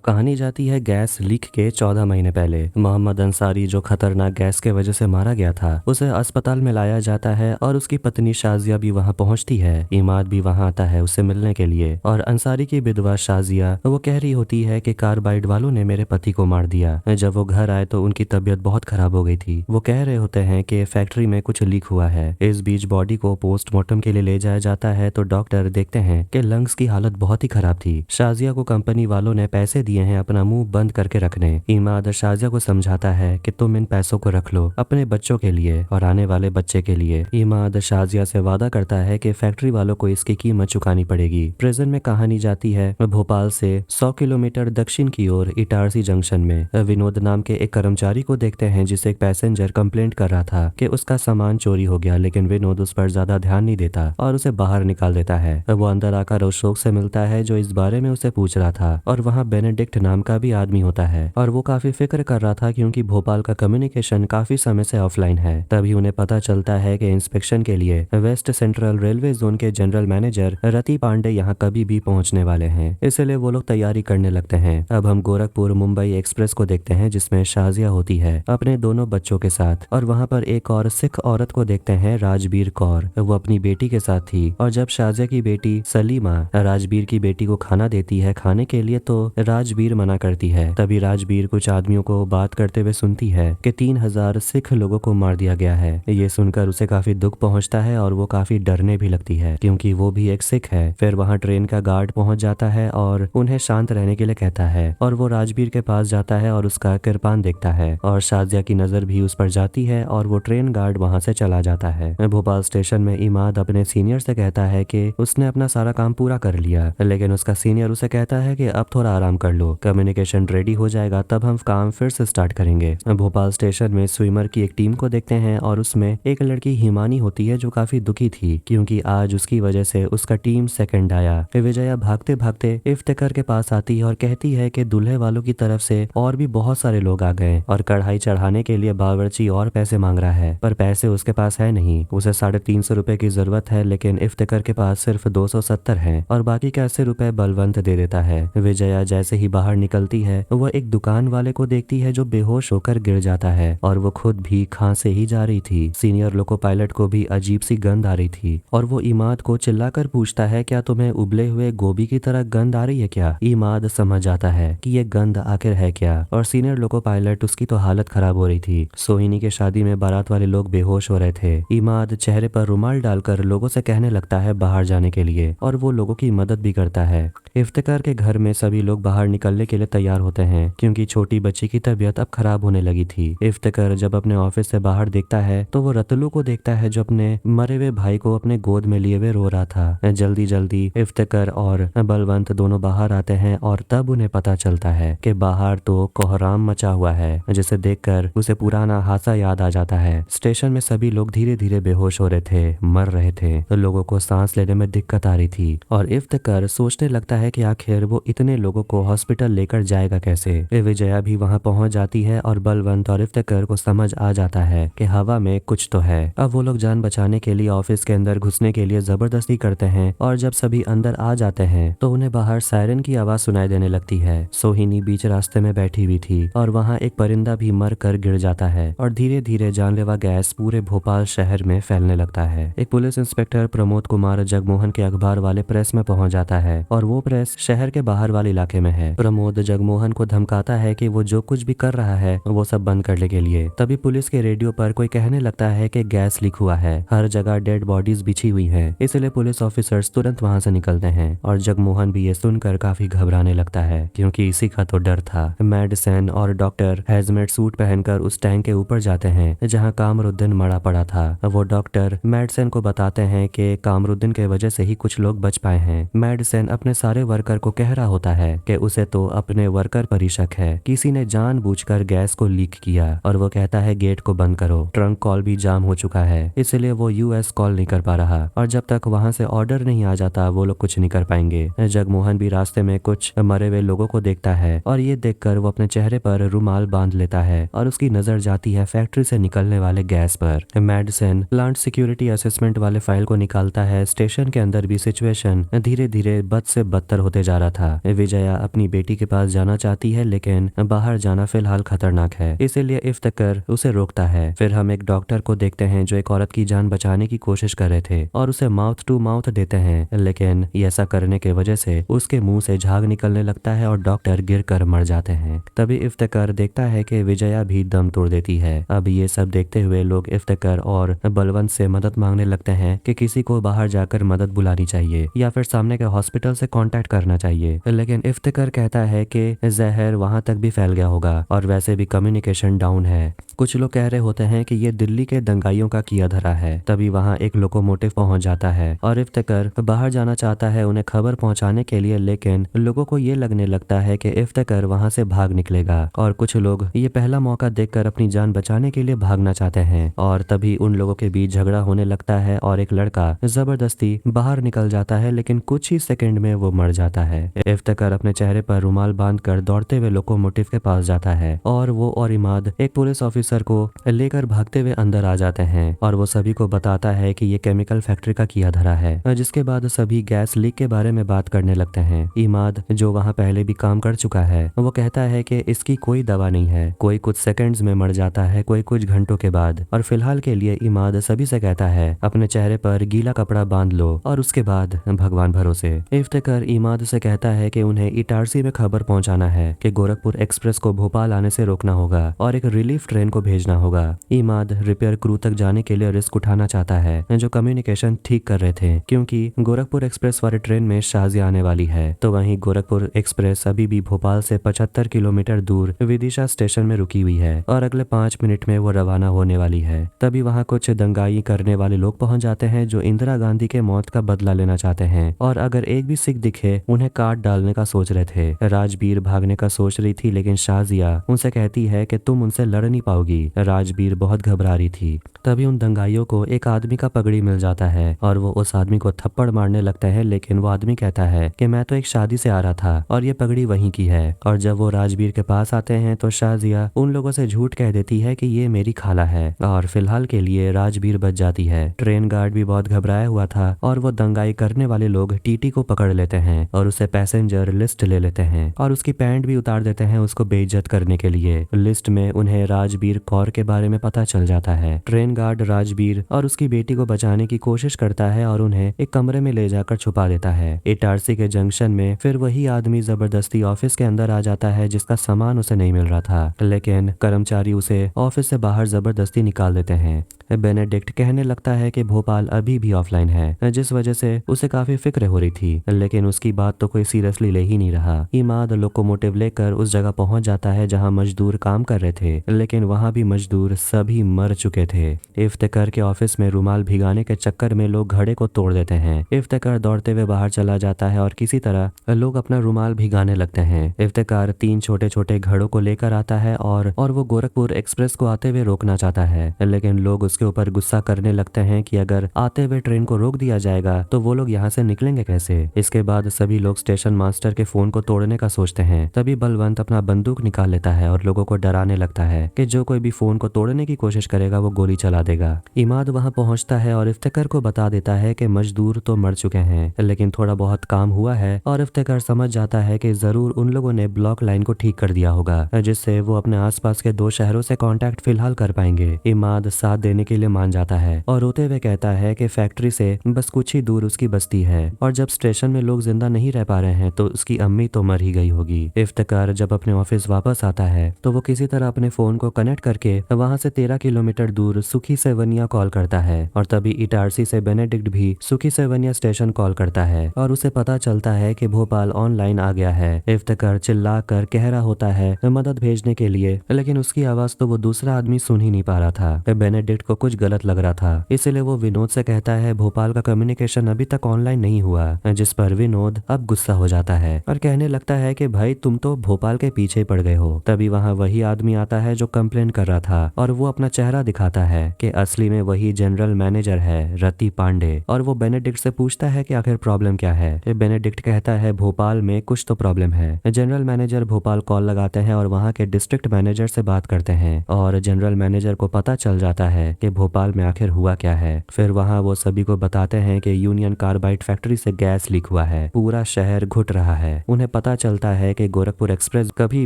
कहानी जाती है गैस लीक के 14 महीने पहले। मोहम्मद अंसारी जो खतरनाक गैस के वजह से मारा गया था, उसे अस्पताल में लाया जाता है और उसकी पत्नी शाजिया भी वहां पहुंचती है। इमाद भी वहां आता है उससे मिलने के लिए और अंसारी की विधवा शाजिया वो कह रही होती है कि कार्बाइड वालों ने मेरे पति को मार दिया। जब वो घर आए तो उनकी तबीयत बहुत खराब हो गई थी। वो कह रहे होते हैं कि फैक्ट्री में कुछ लीक हुआ है। इस बीच बॉडी को पोस्टमार्टम के लिए ले जाया जाता है तो डॉक्टर देखते हैं कि लंग्स की हालत बहुत ही खराब थी। शाजिया को कंपनी वालों ने पैसे दिए हैं अपना मुंह बंद करके रखने। इमाद शाजिया को समझाता है कि तुम इन पैसों को रख लो अपने बच्चों के लिए और आने वाले बच्चे के लिए। इमाद शाजिया से वादा करता है कि फैक्ट्री वालों को इसकी कीमत चुकानी पड़ेगी। प्रेजेंट में कहानी जाती है भोपाल से 100 किलोमीटर दक्षिण की ओर इटारसी जंक्शन में। विनोद नाम के एक कर्मचारी को देखते हैं जिसे एक पैसेंजर कंप्लेंट कर रहा था कि उसका सामान चोरी हो गया, लेकिन विनोद उस पर ज्यादा ध्यान नहीं देता और उसे बाहर निकाल देता है। वो अंदर आकर अशोक से मिलता है जो इस बारे में उसे पूछ रहा था और वहाँ बेनेडिक्ट बेनेडिक्ट नाम का भी आदमी होता है और वो काफी फिक्र कर रहा था क्योंकि भोपाल का कम्युनिकेशन काफी समय से ऑफलाइन है। तभी उन्हें पता चलता है कि इंस्पेक्शन के लिए वेस्ट सेंट्रल रेलवे जोन के जनरल मैनेजर रति पांडे यहाँ कभी भी पहुंचने वाले हैं, इसलिए वो लोग तैयारी करने लगते हैं। अब हम गोरखपुर मुंबई एक्सप्रेस को देखते हैं जिसमें शाजिया होती है अपने दोनों बच्चों के साथ, और वहाँ पर एक और सिख औरत को देखते हैं, राजबीर कौर। वो अपनी बेटी के साथ थी और जब शाजिया की बेटी सलीमा राजबीर की बेटी को खाना देती है खाने के लिए तो राजबीर मना करती है। तभी राजबीर कुछ आदमियों को बात करते हुए सुनती है कि 3000 सिख लोगों को मार दिया गया है। ये सुनकर उसे काफी दुख पहुंचता है और वो काफी डरने भी लगती है क्योंकि वो भी एक सिख है। फिर वहाँ ट्रेन का गार्ड पहुंच जाता है और उन्हें शांत रहने के लिए कहता है और वो राजबीर के पास जाता है और उसका किरपान देखता है और शाजिया की नजर भी उस पर जाती है और वो ट्रेन गार्ड वहाँ से चला जाता है। भोपाल स्टेशन में इमाद अपने सीनियर से कहता है कि उसने अपना सारा काम पूरा कर लिया, लेकिन उसका सीनियर उसे कहता है कि अब थोड़ा आराम कर लो, कम्युनिकेशन रेडी हो जाएगा तब हम काम फिर से स्टार्ट करेंगे। भोपाल स्टेशन में स्विमर की एक टीम को देखते हैं और उसमें एक लड़की हिमानी होती है जो काफी दुखी थी क्योंकि आज उसकी वजह से उसका टीम सेकंड आया। विजया भागते भागते इफ्तिकार के पास आती है और कहती है कि दूल्हे वालों की तरफ से और भी बहुत सारे लोग आ गए और कढ़ाई चढ़ाने के लिए बावर्ची और पैसे मांग रहा है, पर पैसे उसके पास है नहीं। उसे 350 रुपए की जरूरत है लेकिन इफ्तिकार के पास सिर्फ 270 है और बाकी के 80 रुपए बलवंत दे देता है। विजया जैसे ही बाहर निकलती है वह एक दुकान वाले को देखती है जो बेहोश होकर गिर जाता है और वो खुद भी खांसे ही जा रही थी। सीनियर लोको पायलट को भी अजीब सी गंध आ रही थी और वो इमाद को चिल्लाकर पूछता है क्या तुम्हें उबले हुए गोभी की तरह गंध आ रही है क्या? इमाद समझ जाता है कि ये गंध आखिर है क्या और सीनियर लोको पायलट उसकी तो हालत खराब हो रही थी। सोहिनी के शादी में बारात वाले लोग बेहोश हो रहे थे। इमाद चेहरे पर रुमाल डालकर लोगों से कहने लगता है बाहर जाने के लिए और वो लोगों की मदद भी करता है। इफ्तिकार के घर में सभी लोग बाहर निकलने के लिए तैयार होते हैं क्योंकि छोटी बच्ची की तबीयत अब खराब होने लगी थी। इफ्तिकार जब अपने ऑफिस से बाहर देखता है तो वो रतलू को देखता है जो अपने मरे हुए भाई को अपने गोद में लिए हुए रो रहा था। जल्दी जल्दी इफ्तिकार और बलवंत दोनों बाहर आते हैं और तब उन्हें पता चलता है कि बाहर तो कोहराम मचा हुआ है, जिसे देखकर उसे पुराना हादसा याद आ जाता है। स्टेशन में सभी लोग धीरे धीरे बेहोश हो रहे थे, मर रहे थे, तो लोगों को सांस लेने में दिक्कत आ रही थी और इफ्तिकार सोचने लगता है कि आखिर वो इतने लोगों को हॉस्पिटल लेकर जाएगा कैसे। विजया भी वहां पहुंच जाती है और बलवंत और इफ्तिकार को समझ आ जाता है कि हवा में कुछ तो है। अब वो लोग जान बचाने के लिए ऑफिस के अंदर घुसने के लिए जबरदस्ती करते हैं और जब सभी अंदर आ जाते हैं तो उन्हें बाहर सायरन की आवाज सुनाई देने लगती है। सोहिनी बीच रास्ते में बैठी हुई थी और वहाँ एक परिंदा भी मर कर गिर जाता है और धीरे धीरे जानलेवा गैस पूरे भोपाल शहर में फैलने लगता है। एक पुलिस इंस्पेक्टर प्रमोद कुमार जगमोहन के अखबार वाले प्रेस में पहुंच जाता है और वो प्रेस शहर के बाहर वाले इलाके में है। प्रमोद जगमोहन को धमकाता है कि वो जो कुछ भी कर रहा है वो सब बंद करने के लिए। तभी पुलिस के रेडियो पर कोई कहने लगता है कि गैस लीक हुआ है, हर जगह डेड बॉडीज बिछी हुई हैं, इसलिए पुलिस ऑफिसर्स तुरंत वहां से निकलते हैं और जगमोहन भी ये सुनकर काफी घबराने लगता है क्योंकि इसी का तो डर था। मेडिसन और डॉक्टर हैजमेट सूट पहनकर उस टैंक के ऊपर जाते हैं जहां कामरुद्दीन मरा पड़ा था। वो डॉक्टर मेडिसन को बताते हैं कि कामरुद्दीन के वजह से ही कुछ लोग बच पाए हैं। मेडिसन अपने सारे वर्कर को कह रहा होता है कि उसे तो अपने वर्कर पर ही शक है, किसी ने जानबूझकर गैस को लीक किया और वो कहता है गेट को बंद करो, ट्रंक कॉल भी जाम हो चुका है इसलिए वो यूएस कॉल नहीं कर पा रहा और जब तक वहां से ऑर्डर नहीं आ जाता वो लोग कुछ नहीं कर पाएंगे। जगमोहन भी रास्ते में कुछ मरे हुए लोगों को देखता है और ये देखकर वो अपने चेहरे पर रुमाल बांध लेता है और उसकी नजर जाती है फैक्ट्री से निकलने वाले गैस पर। मेडिसन प्लांट सिक्योरिटी असेसमेंट वाले फाइल को निकालता है। स्टेशन के अंदर भी सिचुएशन धीरे धीरे बद से बदतर होते जा रहा था। विजया अपनी बेटी के पास जाना चाहती है लेकिन बाहर जाना फिलहाल खतरनाक है, इसीलिए इफ्तिकार उसे रोकता है। फिर हम एक डॉक्टर को देखते हैं जो एक औरत की जान बचाने की कोशिश कर रहे थे और उसे माउथ टू माउथ देते हैं, लेकिन ऐसा करने के वजह से उसके मुंह से झाग निकलने लगता है और डॉक्टर गिरकर मर जाते हैं। तभी इफ्तिकार देखता है कि विजया भी दम तोड़ देती है। अब ये सब देखते हुए लोग इफ्तिकार और बलवंत से मदद मांगने लगते हैं कि किसी को बाहर जाकर मदद बुलानी चाहिए या फिर सामने के हॉस्पिटल से कांटेक्ट करना चाहिए, लेकिन इफ्तिकार कहता है कि जहर वहां तक भी फैल गया होगा और वैसे भी कम्युनिकेशन डाउन है, कुछ लोग कह रहे होते हैं कि ये दिल्ली के दंगाइयों का किया धरा है। तभी वहाँ एक लोकोमोटिव पहुंच जाता है और इफ्तिकार बाहर जाना चाहता है उन्हें खबर पहुंचाने के लिए, लेकिन लोगों को ये लगने लगता है कि इफ्तिकार वहां से भाग निकलेगा और कुछ लोग ये पहला मौका देखकर अपनी जान बचाने के लिए भागना चाहते हैं। और तभी उन लोगों के बीच झगड़ा होने लगता है और एक लड़का जबरदस्ती बाहर निकल जाता है, लेकिन कुछ ही सेकंड में वो मर जाता है। इफ्तिकार अपने चेहरे पर रुमाल बांधकर दौड़ते हुए लोकोमोटिव के पास जाता है और वो और इमाद एक पुलिस ऑफिसर को लेकर भागते हुए अंदर आ जाते हैं और वो सभी को बताता है कि ये केमिकल फैक्ट्री का किया धरा है। जिसके बाद सभी गैस लीक के बारे में बात करने लगते हैं। इमाद जो वहाँ पहले भी काम कर चुका है वो कहता है कि इसकी कोई दवा नहीं है, कोई कुछ सेकंड्स में मर जाता है, कोई कुछ घंटों के बाद। और फिलहाल के लिए इमाद सभी से कहता है अपने चेहरे पर गीला कपड़ा बांध लो और उसके बाद भगवान भरोसे। इफ्तिकार इमाद से कहता है कि उन्हें इटारसी में खबर पहुंचाना है कि गोरखपुर एक्सप्रेस को भोपाल आने से रोकना होगा और एक रिलीफ ट्रेन को भेजना होगा। इमाद रिपेयर क्रू तक जाने के लिए रिस्क उठाना चाहता है जो कम्युनिकेशन ठीक कर रहे थे, क्योंकि गोरखपुर एक्सप्रेस वाली ट्रेन में शाजिया आने वाली है। तो वहीं गोरखपुर एक्सप्रेस अभी भी भोपाल से 75 किलोमीटर दूर विदिशा स्टेशन में रुकी हुई है और अगले 5 मिनट में वो रवाना होने वाली है। तभी वहाँ कुछ दंगाई करने वाले लोग पहुंच जाते हैं जो इंदिरा गांधी के मौत का बदला लेना चाहते हैं और अगर एक भी सिख दिखे उन्हें काट डालने का सोच रहे थे। राजबीर भागने का सोच रही थी, लेकिन शाजिया उनसे कहती है कि तुम उनसे लड़ नहीं पाओगी। राजबीर बहुत घबरा रही थी। तभी उन दंगाइयों को एक आदमी का पगड़ी मिल जाता है और वो उस आदमी को थप्पड़ मारने लगता है, लेकिन वो आदमी कहता है कि मैं तो एक शादी से आ रहा था और ये पगड़ी वहीं की है। और जब वो राजबीर के पास आते हैं तो शाजिया उन लोगों से झूठ कह देती है कि ये मेरी खाला है और फिलहाल के लिए राजबीर बच जाती है। ट्रेन गार्ड भी बहुत घबराया हुआ था और वो दंगाई करने वाले लोग टीटी को पकड़ लेते हैं और उसे पैसेंजर लिस्ट ले लेते हैं और उसकी पैंट भी उतार देते हैं उसको बेइज्जत करने के लिए। लिस्ट में उन्हें राजबीर कौर के बारे में पता चल जाता है। ट्रेन गार्ड राजबीर और उसकी बेटी को बचाने की कोशिश करता है और उन्हें एक कमरे में ले जाकर छुपा देता है। इटारसी के जंक्शन में फिर वही आदमी जबरदस्ती ऑफिस के अंदर आ जाता है जिसका सामान उसे नहीं मिल रहा था, लेकिन कर्मचारी उसे ऑफिस से बाहर जबरदस्ती निकाल देते हैं। बेनेडिक्ट कहने लगता है कि भोपाल अभी भी ऑफलाइन है, जिस वजह से उसे काफी फिक्र हो रही थी, लेकिन उसकी बात तो कोई सीरियसली ले ही नहीं रहा। इमाद लोकोमोटिव लेकर उस जगह पहुंच जाता है जहां मजदूर काम कर रहे थे, लेकिन वहां भी मजदूर सभी मर चुके थे। इफ्तिकार के ऑफिस में रुमाल भिगाने के चक्कर में लोग घड़े को तोड़ देते हैं। इफ्तिकार दौड़ते हुए बाहर चला जाता है और किसी तरह लोग अपना रुमाल भिगाने लगते हैं। इफ्तिकार 3 छोटे छोटे घड़ों को लेकर आता है और वो गोरखपुर एक्सप्रेस को आते हुए रोकना चाहता है, लेकिन लोग उसके ऊपर गुस्सा करने लगते हैं कि अगर आते हुए ट्रेन को रोक दिया जाएगा तो वो लोग यहाँ से निकलेंगे कैसे। इसके बाद सभी लोग स्टेशन मास्टर के फोन को तोड़ने का सोचते हैं। तभी बलवंत अपना बंदूक निकाल लेता है और लोगों को डराने लगता है कि जो कोई भी फोन को तोड़ने की कोशिश करेगा वो गोली चला देगा। इमाद वहां पहुंचता है और इफ्तिकार को बता देता है कि मजदूर तो मर चुके हैं, लेकिन थोड़ा बहुत काम हुआ है और इफ्तिकार समझ जाता है कि जरूर उन लोगों ने ब्लॉक लाइन को ठीक कर दिया होगा, जिससे वो अपने आसपास के 2 शहरों से कांटेक्ट फिलहाल कर पाएंगे। इमाद साथ देने के लिए मान जाता है और रोते हुए कहता है कि फैक्ट्री से बस कुछ ही दूर उसकी बस्ती है और जब स्टेशन में लोग जिंदा नहीं रह पा रहे हैं तो उसकी अम्मी तो मर ही गई होगी। इफ्तिकार जब अपने ऑफिस वापस आता है तो वो किसी तरह अपने फोन को कनेक्ट करके वहां से 13 किलोमीटर दूर सुखी सेवनिया कॉल करता है और तभी इटारसी से बेनेडिक्ट भी सुखी सेवनिया स्टेशन कॉल करता है और उसे पता चलता है कि भोपाल ऑनलाइन आ गया है। इफ्तिकार चिल्ला कर कह रहा होता है मदद भेजने के लिए, लेकिन उसकी आवाज तो वो दूसरा आदमी सुन ही नहीं पा रहा था। बेनेडिक्ट को कुछ गलत लग रहा था, इसलिए वो विनोद से कहता है भोपाल का कम्युनिकेशन अभी तक ऑनलाइन नहीं हुआ, जिस पर विनोद अब गुस्सा हो जाता है और कहने लगता है कि भाई तुम तो भोपाल के पीछे पड़ गए हो। तभी वहाँ वही आदमी आता है जो कंप्लेन कर रहा था और वो अपना चेहरा दिखाता है कि असली में वही जनरल मैनेजर है रति पांडे और वो बेनेडिक्ट से पूछता है कि आखिर प्रॉब्लम क्या है। बेनेडिक्ट कहता है भोपाल में कुछ तो प्रॉब्लम है। जनरल मैनेजर भोपाल कॉल लगाते हैं और वहाँ के डिस्ट्रिक्ट मैनेजर से बात करते हैं और जनरल मैनेजर को पता चल जाता है कि भोपाल में आखिर हुआ क्या है। फिर वहाँ वो सभी को बताते हैं कि यूनियन कार्बाइड फैक्ट्री से गैस लीक हुआ है, पूरा शहर घुट रहा है। उन्हें पता चलता है कि गोरखपुर एक्सप्रेस कभी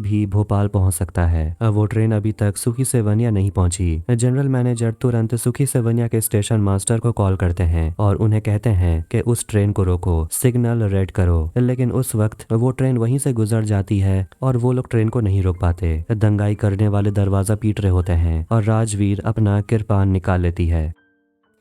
भी भोपाल पहुंच सकता है। वो ट्रेन अभी तक सुखी सेवनिया नहीं पहुंची। जनरल मैनेजर तुरंत सुखी सेवनिया के स्टेशन मास्टर को कॉल करते हैं और उन्हें कहते हैं कि उस ट्रेन को रोको, सिग्नल रेड करो, लेकिन उस वक्त वो ट्रेन वहीं से गुजर जाती है और वो लोग ट्रेन को नहीं रोक पाते। दंगाई करने वाले दरवाजा पीट रहे होते हैं और राजवीर अपना किरपान निकाल लेती है।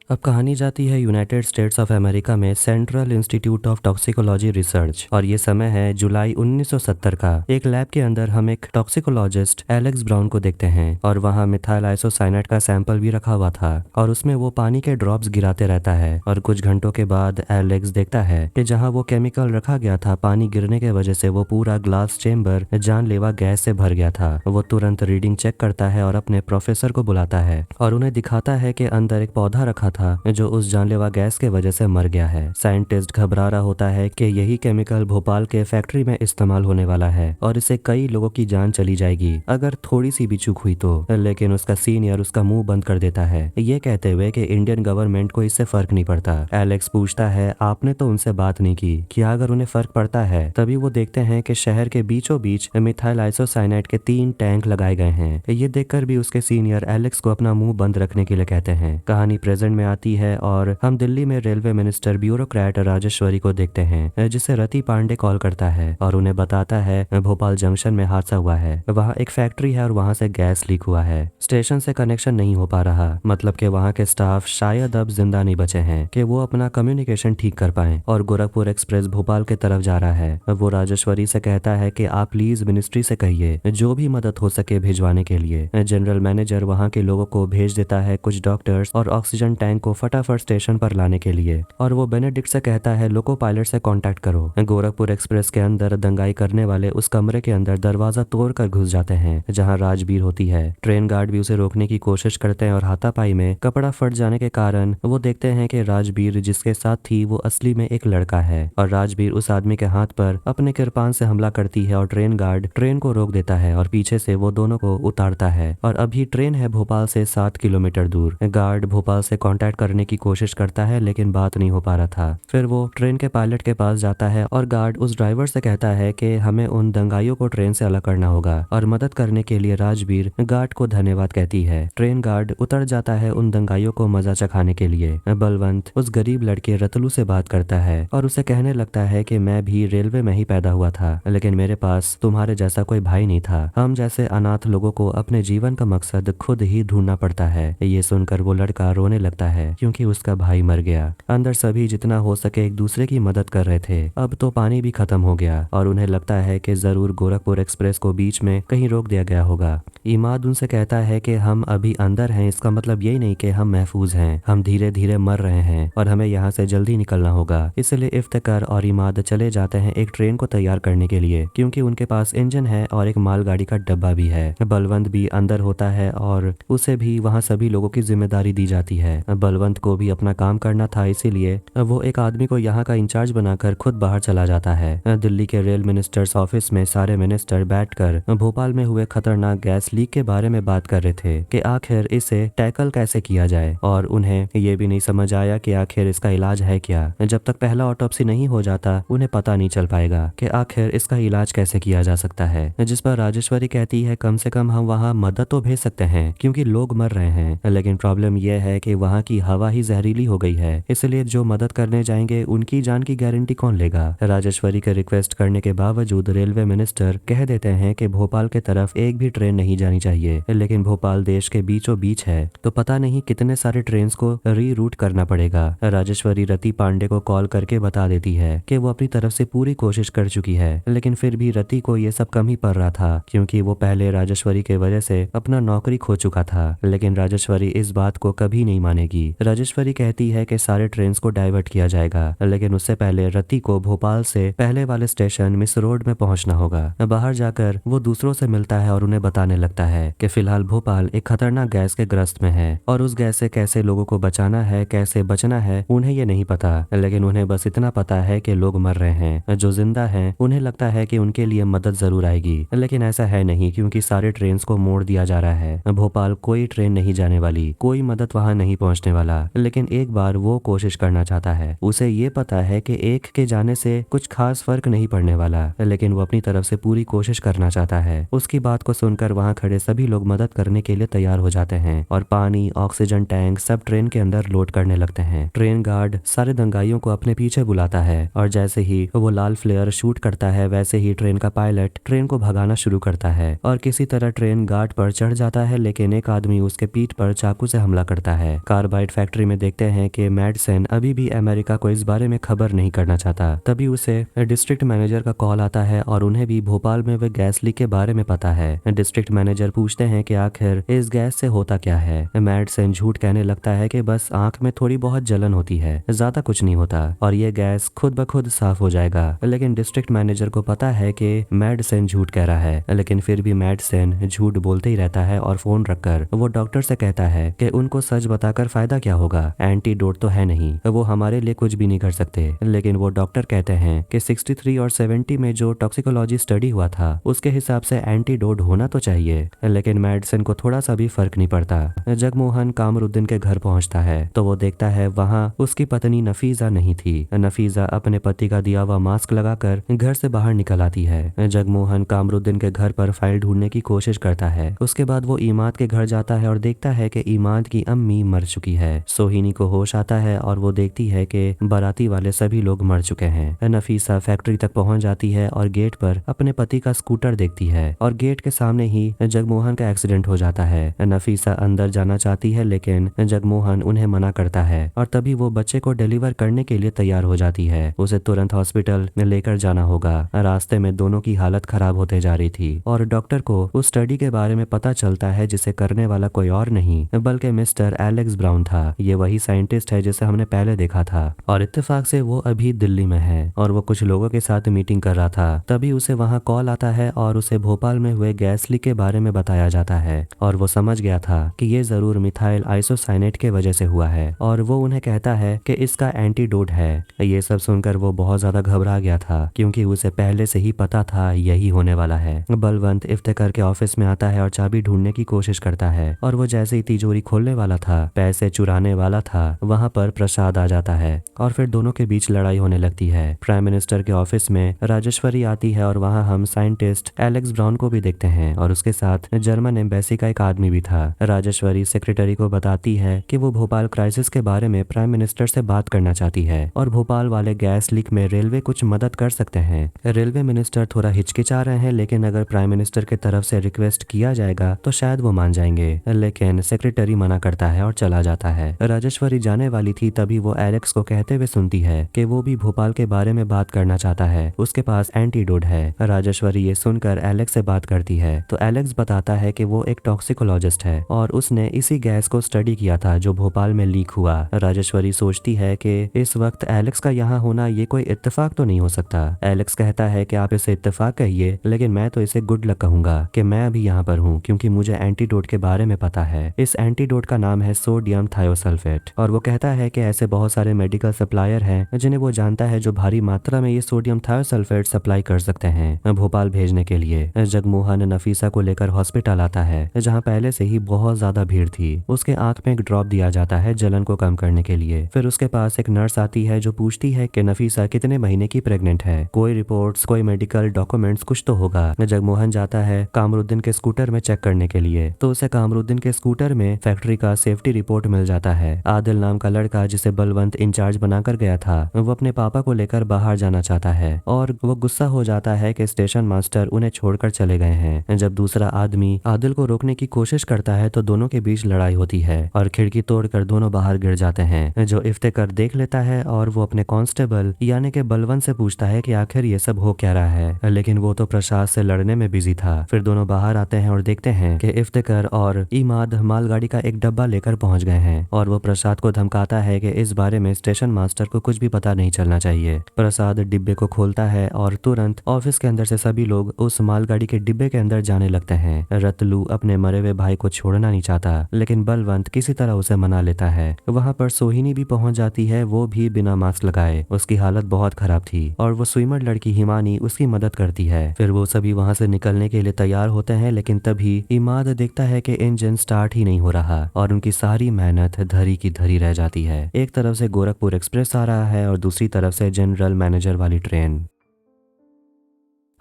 अब कहानी जाती है यूनाइटेड स्टेट्स ऑफ अमेरिका में central institute of toxicology research, और ये समय है जुलाई 1970 का। एक लैब के अंदर हम एक टॉक्सिकोलॉजिस्ट एलेक्स ब्राउन को देखते हैं और वहाँ मिथाइल आइसोसाइनेट का सैंपल भी रखा हुआ था और उसमें वो पानी के ड्रॉप्स गिराते रहता है। और कुछ घंटों के बाद एलेक्स देखता है कि जहाँ वो केमिकल रखा गया था, पानी गिरने के वजह से वो पूरा ग्लास चेम्बर जानलेवा गैस से भर गया था। वो तुरंत रीडिंग चेक करता है और अपने प्रोफेसर को बुलाता है और उन्हें दिखाता है कि अंदर एक पौधा रखा था जो उस जानलेवा गैस के वजह से मर गया है। साइंटिस्ट घबरा रहा होता है कि यही केमिकल भोपाल के फैक्ट्री में इस्तेमाल होने वाला है और इससे कई लोगों की जान चली जाएगी अगर थोड़ी सी भी चूक हुई तो। लेकिन उसका सीनियर उसका मुंह बंद कर देता है, ये कहते हुए कि इंडियन गवर्नमेंट को इससे फर्क नहीं पड़ता। एलेक्स पूछता है, आपने तो उनसे बात नहीं की, क्या अगर उन्हें फर्क पड़ता है? तभी वो देखते हैं कि शहर के बीचों बीच मिथाइल आइसोसाइनेट के 3 टैंक लगाए गए हैं। ये देखकर भी उसके सीनियर एलेक्स को अपना मुंह बंद रखने के लिए कहते हैं। कहानी प्रेजेंट में आती है और हम दिल्ली में रेलवे मिनिस्टर ब्यूरोक्रेट राजेश्वरी को देखते हैं, जिसे रति पांडे कॉल करता है और उन्हें बताता है भोपाल जंक्शन में हादसा हुआ है। वहाँ एक फैक्ट्री है और वहाँ से गैस लीक हुआ है। स्टेशन से कनेक्शन नहीं हो पा रहा, मतलब कि वहाँ के स्टाफ शायद अब जिंदा नहीं बचे हैं कि वो अपना कम्युनिकेशन ठीक कर पाए। और गोरखपुर एक्सप्रेस भोपाल की तरफ जा रहा है। वो राजेश्वरी से कहता है कि आप प्लीज मिनिस्ट्री से कहिए जो भी मदद हो सके भिजवाने के लिए। जनरल मैनेजर वहाँ के लोगों को भेज देता है, कुछ डॉक्टर्स और ऑक्सीजन टैंक को फटाफट स्टेशन पर लाने के लिए। और वो बेनेडिक्ट से कहता है लोको पायलट से कांटेक्ट करो। गोरखपुर एक्सप्रेस के अंदर दंगाई करने वाले उस कमरे के अंदर दरवाजा तोड़कर घुस जाते हैं जहां राजबीर होती है। ट्रेन गार्ड भी उसे रोकने की कोशिश करते हैं और हाथापाई में कपड़ा फट जाने के कारण वो देखते हैं कि राजबीर जिसके साथ थी वो असली में एक लड़का है। और राजबीर उस आदमी के हाथ पर अपने किरपान से हमला करती है और ट्रेन गार्ड ट्रेन को रोक देता है और पीछे से वो दोनों को उतारता है। और अभी ट्रेन है भोपाल से 7 किलोमीटर दूर। गार्ड भोपाल से कांटेक्ट करने की कोशिश करता है लेकिन बात नहीं हो पा रहा था। फिर वो ट्रेन के पायलट के पास जाता है और गार्ड उस ड्राइवर से कहता है कि हमें उन दंगाइयों को ट्रेन से अलग करना होगा। और मदद करने के लिए राजबीर गार्ड को धन्यवाद कहती है। ट्रेन गार्ड उतर जाता है उन दंगाइयों को मजा चखाने के लिए। बलवंत उस गरीब लड़के रतलू से बात करता है और उसे कहने लगता है कि मैं भी रेलवे में ही पैदा हुआ था, लेकिन मेरे पास तुम्हारे जैसा कोई भाई नहीं था। हम जैसे अनाथ लोगों को अपने जीवन का मकसद खुद ही ढूंढना पड़ता है। ये सुनकर वो लड़का रोने लगता है क्योंकि उसका भाई मर गया। अंदर सभी जितना हो सके एक दूसरे की मदद कर रहे थे। अब तो पानी भी खत्म हो गया और उन्हें लगता है कि जरूर गोरखपुर एक्सप्रेस को बीच में कहीं रोक दिया गया होगा। इमाद उनसे कहता है कि हम अभी अंदर हैं, इसका मतलब यही नहीं कि हम महफूज हैं। हम धीरे धीरे मर रहे हैं और हमें यहाँ से जल्दी निकलना होगा। इसलिए इफ्तिकार और इमाद चले जाते हैं एक ट्रेन को तैयार करने के लिए, क्योंकि उनके पास इंजन है और एक मालगाड़ी का डब्बा भी है। बलवंत भी अंदर होता है और उसे भी वहाँ सभी लोगों की जिम्मेदारी दी जाती है। बलवंत को भी अपना काम करना था, इसीलिए वो एक आदमी को यहाँ का इंचार्ज बनाकर खुद बाहर चला जाता है। दिल्ली के रेल मिनिस्टर्स ऑफिस में सारे मिनिस्टर बैठकर भोपाल में हुए खतरनाक गैस लीक के बारे में बात कर रहे थे कि आखिर इसे टैकल कैसे किया जाए। और उन्हें ये भी नहीं समझ आया कि आखिर इसका इलाज है क्या। जब तक पहला ऑटोप्सी नहीं हो जाता उन्हें पता नहीं चल पाएगा कि आखिर इसका इलाज कैसे किया जा सकता है। जिस पर राजेश्वरी कहती है कम से कम हम वहाँ मदद तो भेज सकते हैं क्योंकि लोग मर रहे हैं, लेकिन प्रॉब्लम यह है कि वहाँ की हवा ही जहरीली हो गई है, इसलिए जो मदद करने जाएंगे उनकी जान की गारंटी कौन लेगा। राजेश्वरी के रिक्वेस्ट करने के बावजूद रेलवे मिनिस्टर कह देते हैं कि भोपाल के तरफ एक भी ट्रेन नहीं जानी चाहिए, लेकिन भोपाल देश के बीचों बीच है तो पता नहीं कितने सारे ट्रेन को रीरूट करना पड़ेगा। राजेश्वरी रति पांडे को कॉल करके बता देती है कि वो अपनी तरफ से पूरी कोशिश कर चुकी है, लेकिन फिर भी रति को ये सब कम ही पड़ रहा था क्योंकि वो पहले राजेश्वरी के वजह से अपना नौकरी खो चुका था। लेकिन राजेश्वरी इस बात को कभी नहीं मानेगी। राजेश्वरी कहती है कि सारे ट्रेन को डाइवर्ट किया जाएगा, लेकिन उससे पहले रति को भोपाल से पहले वाले स्टेशन मिस रोड में पहुंचना होगा। बाहर जाकर वो दूसरों से मिलता है और उन्हें बताने लगता है कि फिलहाल भोपाल एक खतरनाक गैस के ग्रस्त में है और उस गैस से कैसे लोगों को बचाना है, कैसे बचना है, उन्हें ये नहीं पता। लेकिन उन्हें बस इतना पता है कि लोग मर रहे हैं। जो जिंदा हैं उन्हें लगता है कि उनके लिए मदद जरूर आएगी, लेकिन ऐसा है नहीं क्योंकि सारे ट्रेन को मोड़ दिया जा रहा है। भोपाल कोई ट्रेन नहीं जाने वाली, कोई मदद वहाँ नहीं पहुँचने वाला। लेकिन एक बार वो कोशिश करना चाहता है। उसे ये पता है कि एक के जाने से कुछ खास फर्क नहीं पड़ने वाला, लेकिन वो अपनी तरफ से पूरी कोशिश करना चाहता है। उसकी बात को सुनकर वहाँ खड़े सभी लोग मदद करने के लिए तैयार हो जाते हैं और पानी, ऑक्सीजन टैंक सब ट्रेन के अंदर लोड करने लगते हैं। ट्रेन गार्ड सारे दंगाइयों को अपने पीछे बुलाता है और जैसे ही वो लाल फ्लेयर शूट करता है वैसे ही ट्रेन का पायलट ट्रेन को भगाना शुरू करता है और किसी तरह ट्रेन गार्ड पर चढ़ जाता है, लेकिन एक आदमी उसके पीठ पर चाकू से हमला करता है। कार कार्बाइड फैक्ट्री में देखते हैं कि मैडसन अभी भी अमेरिका को इस बारे में खबर नहीं करना चाहता। तभी उसे डिस्ट्रिक्ट मैनेजर का कॉल आता है और उन्हें भी भोपाल में वे गैस लीक के बारे में पता है। डिस्ट्रिक्ट मैनेजर पूछते हैं कि आखिर इस गैस से होता क्या है। मैडसन झूठ कहने लगता है कि बस आंख में थोड़ी बहुत जलन होती है, ज्यादा कुछ नहीं होता और ये गैस खुद ब खुद साफ हो जाएगा। लेकिन डिस्ट्रिक्ट मैनेजर को पता है कि मैडसन झूठ कह रहा है, लेकिन फिर भी मैडसन झूठ बोलते ही रहता है और फोन रखकर वो डॉक्टर से कहता है कि उनको सच बताकर फायदा क्या होगा, एंटीडोट तो है नहीं, वो हमारे लिए कुछ भी नहीं कर सकते। लेकिन वो डॉक्टर कहते हैं कि 63 और 70 में जो टॉक्सिकोलॉजी स्टडी हुआ था उसके हिसाब से एंटीडोट होना तो चाहिए। लेकिन मैडसन को थोड़ा सा भी फर्क नहीं पड़ता। जगमोहन कामरुद्दीन के घर पहुंचता है तो वो देखता है वहां उसकी पत्नी नफीजा नहीं थी। नफीजा अपने पति का दिया हुआ मास्क लगाकर घर से बाहर निकल आती है। जगमोहन कामरुद्दीन के घर पर फाइल ढूंढने की कोशिश करता है। उसके बाद वो इमाद के घर जाता है और देखता है कि इमाद की अम्मी मर चुकी है। सोहिनी को होश आता है और वो देखती है कि बाराती वाले सभी लोग मर चुके हैं। नफीसा फैक्ट्री तक पहुंच जाती है और गेट पर अपने पति का स्कूटर देखती है और गेट के सामने ही जगमोहन का एक्सीडेंट हो जाता है। नफीसा अंदर जाना चाहती है लेकिन जगमोहन उन्हें मना करता है और तभी वो बच्चे को डिलीवर करने के लिए तैयार हो जाती है। उसे तुरंत हॉस्पिटल में लेकर जाना होगा। रास्ते में दोनों की हालत खराब होते जा रही थी और डॉक्टर को उस स्टडी के बारे में पता चलता है जिसे करने वाला कोई और नहीं बल्कि मिस्टर एलेक्स ब्राउन था। ये वही साइंटिस्ट है जिसे हमने पहले देखा था और इत्तेफाक से वो अभी दिल्ली में है और वो कुछ लोगों के साथ मीटिंग कर रहा था। तभी उसे वहाँ कॉल आता है और उसे भोपाल में हुए गैस लीक के बारे में बताया जाता है और वो समझ गया था कि ये जरूर मिथाइल आइसोसाइनेट के वजह से हुआ है और वो उन्हें कहता है कि इसका एंटीडोट है। ये सब सुनकर वो बहुत ज्यादा घबरा गया था क्योंकि उसे पहले से ही पता था यही होने वाला है। बलवंत इफ्तिकार के ऑफिस में आता है और चाबी ढूंढने की कोशिश करता है और वो जैसे ही तिजोरी खोलने वाला था, पैसे चुराने वाला था, वहाँ पर प्रसाद आ जाता है और फिर दोनों के बीच लड़ाई होने लगती है। प्राइम मिनिस्टर के ऑफिस में राजेश्वरी आती है और वहाँ हम साइंटिस्ट एलेक्स ब्राउन को भी देखते हैं और उसके साथ जर्मन एम्बेसी का एक आदमी भी था। राजेश्वरी सेक्रेटरी को बताती है कि वो भोपाल क्राइसिस के बारे में प्राइम मिनिस्टर से बात करना चाहती है और भोपाल वाले गैस लीक में रेलवे कुछ मदद कर सकते हैं। रेलवे मिनिस्टर थोड़ा हिचकिचा रहे हैं लेकिन अगर प्राइम मिनिस्टर की तरफ से रिक्वेस्ट किया जाएगा तो शायद वो मान जाएंगे, लेकिन सेक्रेटरी मना करता है और चला जाता है। राजेश्वरी जाने वाली थी तभी वो एलेक्स को कहते हुए सुनती है कि वो भी भोपाल के बारे में बात करना चाहता है, उसके पास एंटीडोट है। राजेश्वरी ये सुनकर एलेक्स से बात करती है तो एलेक्स बताता है कि वो एक टॉक्सिकोलॉजिस्ट है और उसने इसी गैस को स्टडी किया था जो भोपाल में लीक हुआ। राजेश्वरी सोचती है कि इस वक्त एलेक्स का यहाँ होना ये कोई इत्तेफाक तो नहीं हो सकता। एलेक्स कहता है कि आप इसे इत्तेफाक कहिए लेकिन मैं तो इसे गुड लक कहूंगा कि मैं अभी यहाँ पर हूँ क्योंकि मुझे एंटीडोट के बारे में पता है। इस एंटीडोट का नाम है सोडियम थायोसल्फेट और वो कहता है कि ऐसे बहुत सारे मेडिकल सप्लायर हैं जिन्हें वो जानता है जो भारी मात्रा में ये सोडियम थायोसल्फेट सप्लाई कर सकते हैं भोपाल भेजने के लिए। जगमोहन नफीसा को लेकर हॉस्पिटल आता है जहाँ पहले से ही बहुत ज्यादा भीड़ थी। उसके आंख में एक ड्रॉप दिया जाता है जलन को कम करने के लिए। फिर उसके पास एक नर्स आती है जो पूछती है कि नफीसा कितने महीने की प्रेग्नेंट है, कोई रिपोर्ट्स, कोई मेडिकल डॉक्यूमेंट्स कुछ तो होगा। जगमोहन जाता है कामरुद्दीन के स्कूटर में चेक करने के लिए तो उसे कामरुद्दीन के स्कूटर में फैक्ट्री का सेफ्टी रिपोर्ट मिल जाता है। आदिल नाम का लड़का जिसे बलवंत इंचार्ज बनाकर गया था वो अपने पापा को लेकर बाहर जाना चाहता है और वो गुस्सा हो जाता है कि स्टेशन मास्टर उन्हें छोड़कर चले गए हैं। जब दूसरा आदमी आदिल को रोकने की कोशिश करता है तो दोनों के बीच लड़ाई होती है और खिड़की तोड़कर दोनों बाहर गिर जाते हैं जो इफ्तिकार देख लेता है और वो अपने कांस्टेबल यानी कि बलवंत से पूछता है कि आखिर ये सब हो क्या रहा है, लेकिन वो तो प्रसाद से लड़ने में बिजी था। फिर दोनों बाहर आते हैं और देखते हैं कि इफ्तिकार और इमाद मालगाड़ी का एक डब्बा लेकर पहुंच गए हैं और वो प्रसाद को धमकाता है कि इस बारे में स्टेशन मास्टर को कुछ भी पता नहीं चलना चाहिए। प्रसाद डिब्बे को खोलता है और तुरंत ऑफिस के अंदर से सभी लोग उस मालगाड़ी के डिब्बे के अंदर जाने लगते हैं। रतलू अपने मरे हुए भाई को छोड़ना नहीं चाहता लेकिन बलवंत किसी तरह उसे मना लेता है। वहाँ पर सोहिनी भी पहुंच जाती है, वो भी बिना मास्क लगाए। उसकी हालत बहुत खराब थी और वो स्विमर लड़की हिमानी उसकी मदद करती है। फिर वो सभी वहाँ से निकलने के लिए तैयार होते हैं लेकिन तभी इमाद देखता है कि इंजन स्टार्ट ही नहीं हो रहा और उनकी सारी मेहनत धरी की धरी रह जाती है। एक तरफ से गोरखपुर एक्सप्रेस आ रहा है और दूसरी तरफ से जनरल मैनेजर वाली ट्रेन।